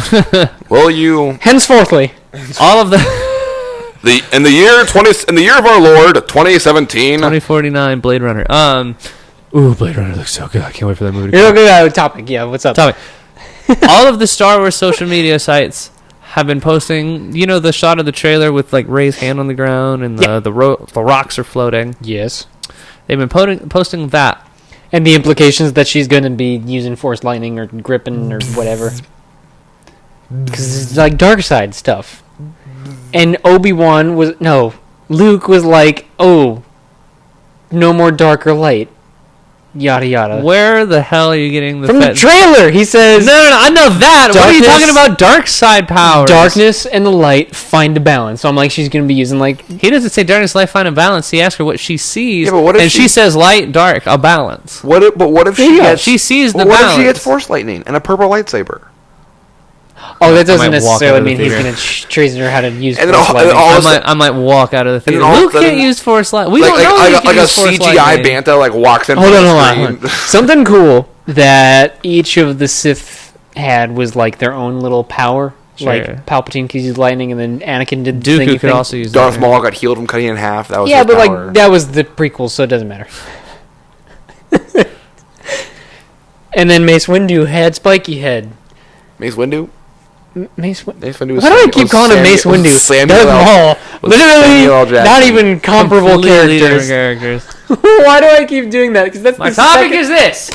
Will you? Henceforthly. All of the In the year of our Lord 2017. 2049 Blade Runner. Ooh, Blade Runner looks so good. I can't wait for that movie to You're come. looking at topic. Yeah, what's up? Topic. All of the Star Wars social media sites have been posting, the shot of the trailer with like Rey's hand on the ground and the rocks are floating. Yes. They've been posting that. And the implications that she's going to be using Force Lightning or gripping or whatever. Because it's like dark side stuff. And Obi-Wan Luke was like, oh, no more dark or light. Yada yada. Where the hell are you getting the From the trailer, he says, No, I know that. What are you Darkness- talking about? Dark side powers. darkness and the light find a balance. So I'm like, she's going to be using like, He doesn't say darkness, light, find a balance. He asks her what she sees, Yeah, but what if and she says light, dark, a balance. What if she Yeah, gets? She sees the What if balance. she gets Force Lightning and a purple lightsaber? oh, that I doesn't might walk necessarily out of the mean he's theater. going to train her how to use And then Force all- Lightning. and all- I might walk out of the theater. then all of a Luke can't sudden- use Force light. We Like don't know like, he can like a use Force CGI lightning. Banta like walks in. Hold from on, the hold on, screen. hold on. Something cool that each of the Sith had was like their own little power. Sure. Like Palpatine could use lightning, and then Anakin did the Dooku thingy could thing. also use Darth that. Maul got healed from cutting in half. That was Yeah, his but power. like that was the prequel, so it doesn't matter. And then Mace Windu had spiky head. Mace Windu. Mace Windu. Mace Windu. Was Why do I Samuel- keep calling him Mace was Windu? Samuel Darth L. Maul. was Literally, Samuel L. Jackson. not even comparable Completely different characters. characters. Why do I keep doing that? Because that's My the topic second- is this.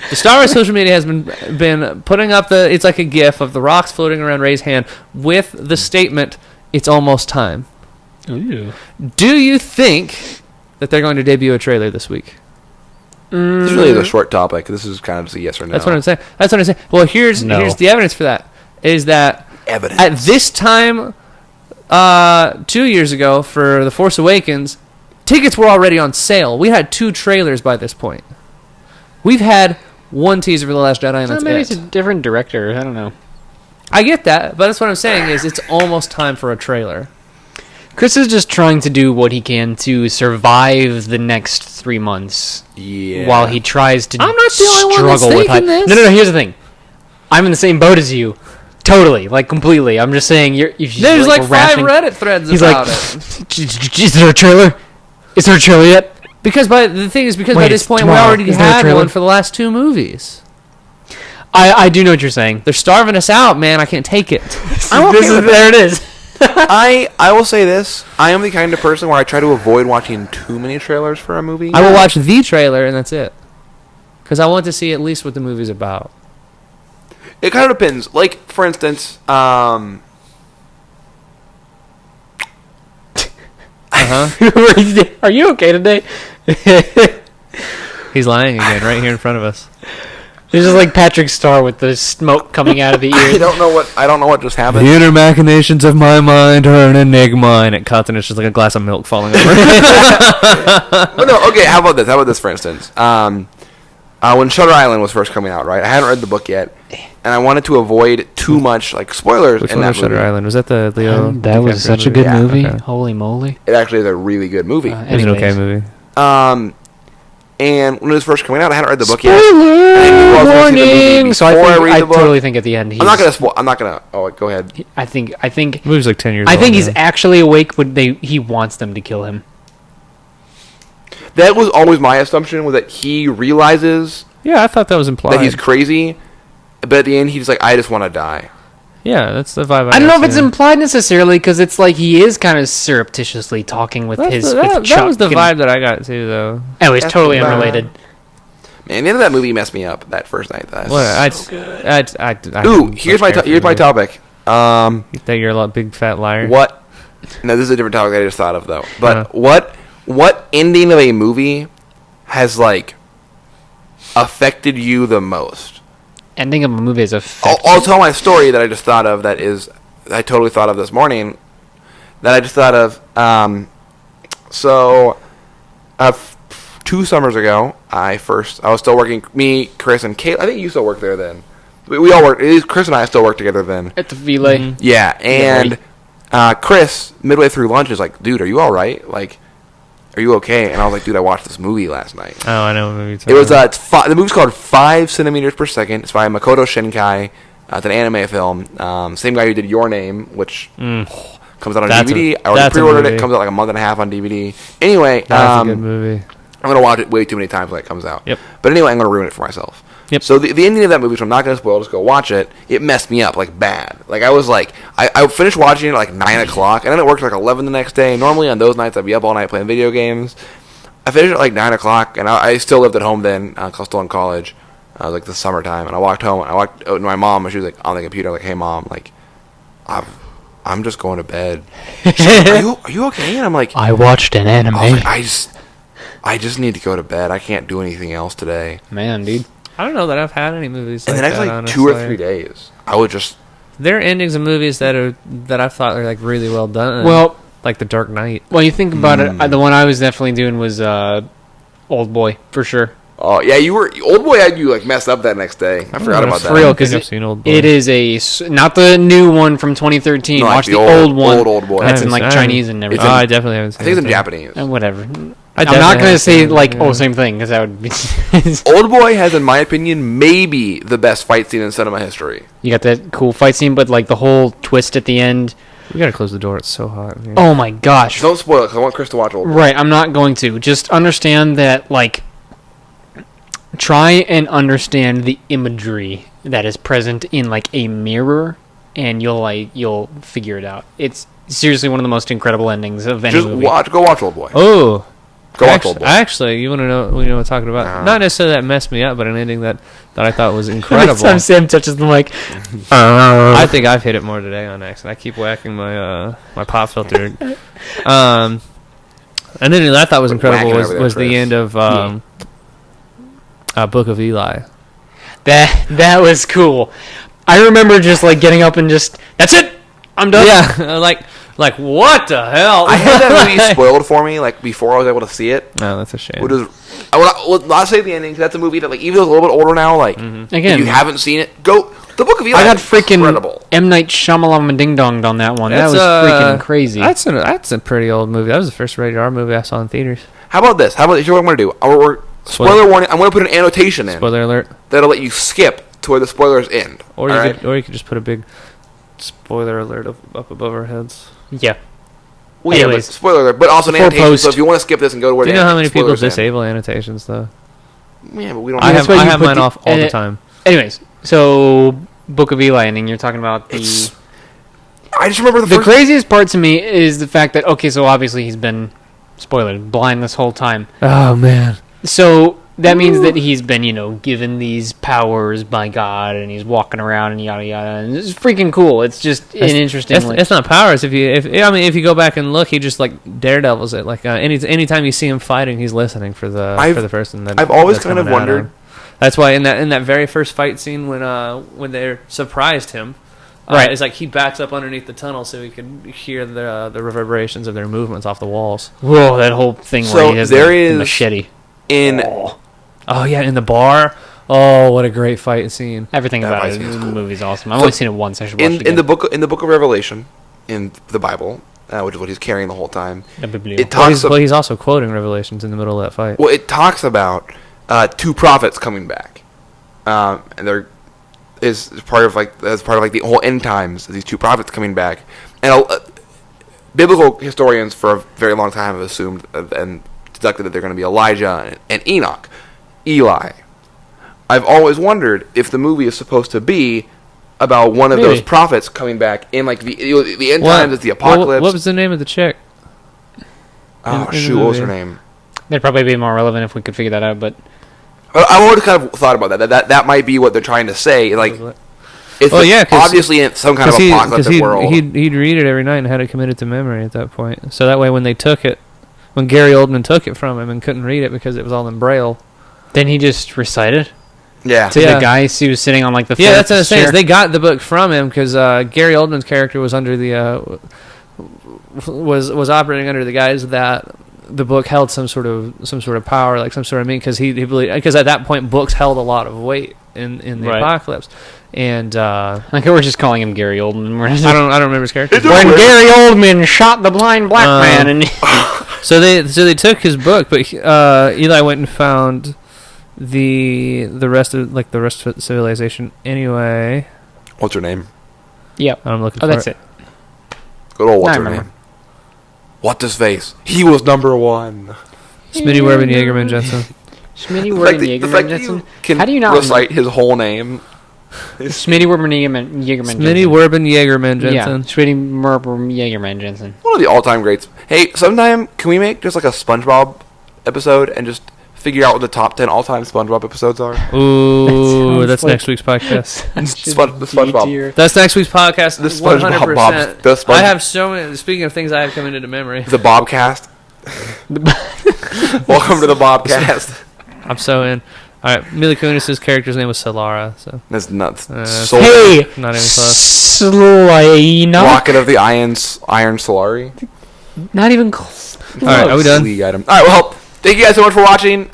The Star Wars social media has been putting up it's like a gif of the rocks floating around Rey's hand with the statement, "It's almost time." Ooh. Do you think that they're going to debut a trailer this week? This is really the short topic. This is kind of just a yes or no. That's what I'm saying. Well, here's the evidence for that. Is that Evidence. at this time, 2 years ago for The Force Awakens, tickets were already on sale. We had 2 trailers by this point. We've had 1 teaser for The Last Jedi, and that's maybe it. it's a different director. I don't know. I get that, but that's what I'm saying is it's almost time for a trailer. Chris is just trying to do what he can to survive the next 3 months Yeah. while he tries to I'm not the only one that's struggle with thinking hype. this. No, here's the thing. I'm in the same boat as you. Totally, like completely. I'm just saying if you There's like we're 5 rationing- Reddit threads He's about like, it. is there a trailer? Is there a trailer yet? Because the thing is, by Wait, this it's point tomorrow. we already Is there a had trailer? one for the last 2 movies. I do know what you're saying. They're starving us out, man. I can't take it. There it is. I will say this. I am the kind of person where I try to avoid watching too many trailers for a movie. I will watch the trailer and that's it. Because I want to see at least what the movie's about. It kind of depends. Like, for instance, Uh-huh. Are you okay today? He's lying again right here in front of us. It's just like Patrick Star with the smoke coming out of the I ears. don't know what just happened. The inner machinations of my mind are an enigma, and it cuts, and it's just like a glass of milk falling over. But no, okay. How about this? For instance? When Shutter Island was first coming out, right? I hadn't read the book yet, and I wanted to avoid too much like spoilers. Which in one that was Shutter movie. Island? Was that the Leo? That was DiCaprio such a movie? good Yeah, movie. okay. Holy moly. It actually is a really good movie. It was an okay movie. And when it was first coming out, I hadn't read the book Spoiler yet. warning! So I read the book. totally think at the end he's... I'm not gonna spoil. I'm not gonna. Oh, go ahead. I think The movie's like 10 years I old. think he's now. actually awake, but he wants them to kill him. That was always my assumption, was that he realizes Yeah, I thought that was implied. that he's crazy, but at the end he's like, I just want to die. Yeah, that's the vibe. I don't know got if it's too. implied necessarily, because it's like he is kind of surreptitiously talking with That's his the- with that Chuck. was the and- vibe that I got too, though. Anyways, That's totally the vibe. unrelated. Man, the end of that movie messed me up that first night. Ooh, Here's my topic. You think you're a big fat liar? What? No, this is a different topic that I just thought of though. But Uh-huh. what ending of a movie has like affected you the most? Ending of a movie is a I'll tell my story that I just thought of. I totally thought of this morning. That I just thought of. So, 2 summers ago, I was still working. Me, Chris, and Kate. I think you still work there then. We all work. At least Chris and I still work together then. at the Ville. Mm-hmm. Yeah, and Chris, midway through lunch, is like, "Dude, are you all right? Like, are you okay?" And I was like, "Dude, I watched this movie last night." Oh, I know what movie It was the movie's called 5 centimeters per second. It's by Makoto Shinkai. It's an anime film. Same guy who did Your Name, which comes out on That's DVD. a- I already that's a pre-ordered it. movie. Comes out like a month and a half on DVD. Anyway, That's a good movie. I'm gonna watch it way too many times when it comes out. Yep. But anyway, I'm gonna ruin it for myself. Yep. So the ending of that movie, which I'm not gonna spoil, just go watch it. It messed me up like bad. Like I was like, I finished watching it at like 9 o'clock, and then it worked like 11 the next day. Normally on those nights I'd be up all night playing video games. I finished at like 9 o'clock, and I still lived at home then. 'Cause I was still in college. Like the summertime, and I walked home. And I walked out to my mom, and she was like on the computer, like, "Hey mom, like, I'm just going to bed." She's like, are you okay? And I'm like, I watched an anime. I was like, I just need to go to bed. I can't do anything else today. Man, dude. I don't know that I've had any movies And like the next that, like honestly. 2 or 3 days, I would just. There are endings of movies that I've thought are like really well done. Well, like The Dark Knight. Well, you think about it. The one I was definitely doing was Old Boy for sure. Oh yeah, Old Boy had you like messed up that next day. I forgot about that. For real, I think because I've seen Old Boy. it is not the new one from 2013. No, like Watch the the old- old one. old Boy. That's I in like haven't- Chinese and everything. Oh, I definitely haven't I seen think it's in it. Japanese. Whatever. I I'm definitely not gonna haven't say seen it, like yeah. same thing because that would be. Old Boy has, in my opinion, maybe the best fight scene in cinema history. You got that cool fight scene, but like the whole twist at the end. We gotta close the door. It's so hot. in here. Oh my gosh! Don't spoil it, because I want Chris to watch Old Boy. Right, I'm not going to. Just understand that, like, try and understand the imagery that is present in like a mirror, and you'll figure it out. It's seriously one of the most incredible endings of any Just movie. go watch Old Boy. Oh. Go watch Old Boy. Actually, you want to know what I'm talking about? Uh-huh. Not necessarily that messed me up, but an ending that I thought was incredible. Every time Sam touches the mic, I think I've hit it more today on accident. I keep whacking my my pop filter. And then I thought was incredible Whacking over there, was the Chris. end of Book of Eli. that was cool. I remember just like getting up and just that's it. I'm done. Yeah, like what the hell? I had that movie spoiled for me like before I was able to see it. No, that's a shame. Which is, I will not say the ending, 'cause that's a movie that like even though it's a little bit older now, like if Again, you haven't seen it, go. The Book of Eli. I got is freaking incredible. M. Night Shyamalan ding donged on that one. That's, that was freaking crazy. That's a pretty old movie. That was the first rated R movie I saw in theaters. How about this? Here's what I'm going to do. Spoiler warning. I'm going to put an annotation in Spoiler alert. that'll let you skip to where the spoilers end. Or all you right? could just put a big spoiler alert up above our heads. yeah. Well, yeah, but Anyways. spoiler alert, but also an Before annotation. post. So if you want to skip this and go to where Do you the know how many people spoilers end. disable annotations though? Yeah, but we don't. I that's have why I you have put mine the- off all the time. Anyways, so Book of Eli ending. You're talking about the. It's- I just remember the The first. craziest part to me is the fact that okay, so obviously he's been spoiler blind this whole time. Oh man. So that means that he's been, given these powers by God, and he's walking around and yada yada, and it's freaking cool. It's just an interesting. It's not powers. If you go back and look, he just like daredevils it. Like anytime you see him fighting, he's listening for the person that. I've always that's kind of coming at wondered. him. That's why in that very first fight scene when they surprised him, Right. it's like he backs up underneath the tunnel so he can hear the reverberations of their movements off the walls. Whoa, that whole thing So where he has there the is- machete. In Oh yeah, in the bar. Oh, what a great fight scene! Everything That about fight it. scene is The cool. movie's awesome. I've only seen it once. I should watch it in again. the book of Revelation, in the Bible, which is what he's carrying the whole time. The Biblio. It Well, talks. he's also quoting Revelations in the middle of that fight. Well, it talks about two prophets coming back, and they're is part of like the whole end times. These two prophets coming back, and biblical historians for a very long time have assumed and deducted that they're going to be Elijah and Enoch, Eli. I've always wondered if the movie is supposed to be about one of those prophets coming back in like the end times. It's the apocalypse. What was the name of the chick? Oh in shoot, the what was her movie? name? They'd probably be more relevant if we could figure that out, but I've always kind of thought about that. That might be what they're trying to say. Like, it's Oh, yeah, 'cause- obviously in some kind of apocalyptic world. He'd read it every night and had it committed to memory at that point. So that way, when they took it, when Gary Oldman took it from him and couldn't read it because it was all in Braille. then he just recited Yeah. to the guy who was sitting on like the Yeah, that's what I'm saying. chair. Is they got the book from him because Gary Oldman's character was under the was operating under the guise that the book held some sort of power, like some sort of meaning, because he believed, because at that point books held a lot of weight in the Right. apocalypse, and Like we're just calling him Gary Oldman. We're just, I don't remember his character. when Gary Oldman shot the blind black man, and So they took his book, but Eli went and found the rest of civilization anyway. What's her name? yep. I'm looking Oh, for that's it. it. Good old what's I her remember. name? What's his face? He was number one. Smitty Werben Jaegerman Jensen. Schmitty The Werben fact that Jaegerman you Jensen. can How do you not recite his whole name? Schmitty Werben Jaegerman Jensen? Smitty Werben Jaegerman Yeah, Jensen. Schmitty Werben Jaegerman Jensen. One of the all-time greats. Hey, sometime can we make just like a SpongeBob episode and just figure out what the top 10 all-time SpongeBob episodes are? Ooh, sounds that's like- next week's podcast. The SpongeBob. That's next week's podcast. The SpongeBob 100%. Bob- the Sponge- I have so many. Speaking of things I have coming into memory, The Bobcast. Welcome to the Bobcast. I'm so in. All right, Mila Kunis's character's name was Solara. So That's nuts. Uh, Soul- Hey, not even close. Slina. Rocket of the Iron Solari. Not even close. All right, are we done? League item. All right, well, thank you guys so much for watching.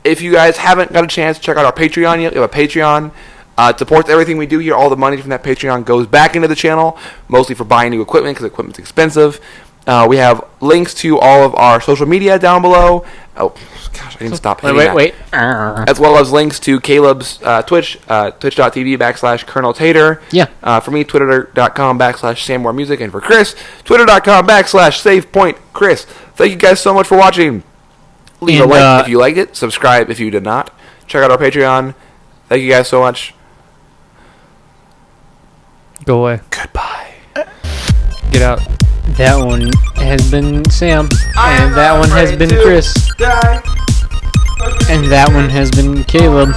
If you guys haven't got a chance to check out our Patreon yet, we have a Patreon. It supports everything we do here. All the money from that Patreon goes back into the channel, mostly for buying new equipment because equipment's expensive. We have links to all of our social media down below. Oh, gosh, I didn't stop hitting that. Wait. As well as links to Caleb's Twitch, twitch.tv/Colonel Tater. Yeah. For me, twitter.com/SamWarMusic. And for Chris, twitter.com/SavePointChris. Thank you guys so much for watching. Leave a And, like if you liked it. Subscribe if you did not. Check out our Patreon. Thank you guys so much. Go away. Goodbye. Get out. That one has been Sam, and that one has been Chris, and that one has been Caleb.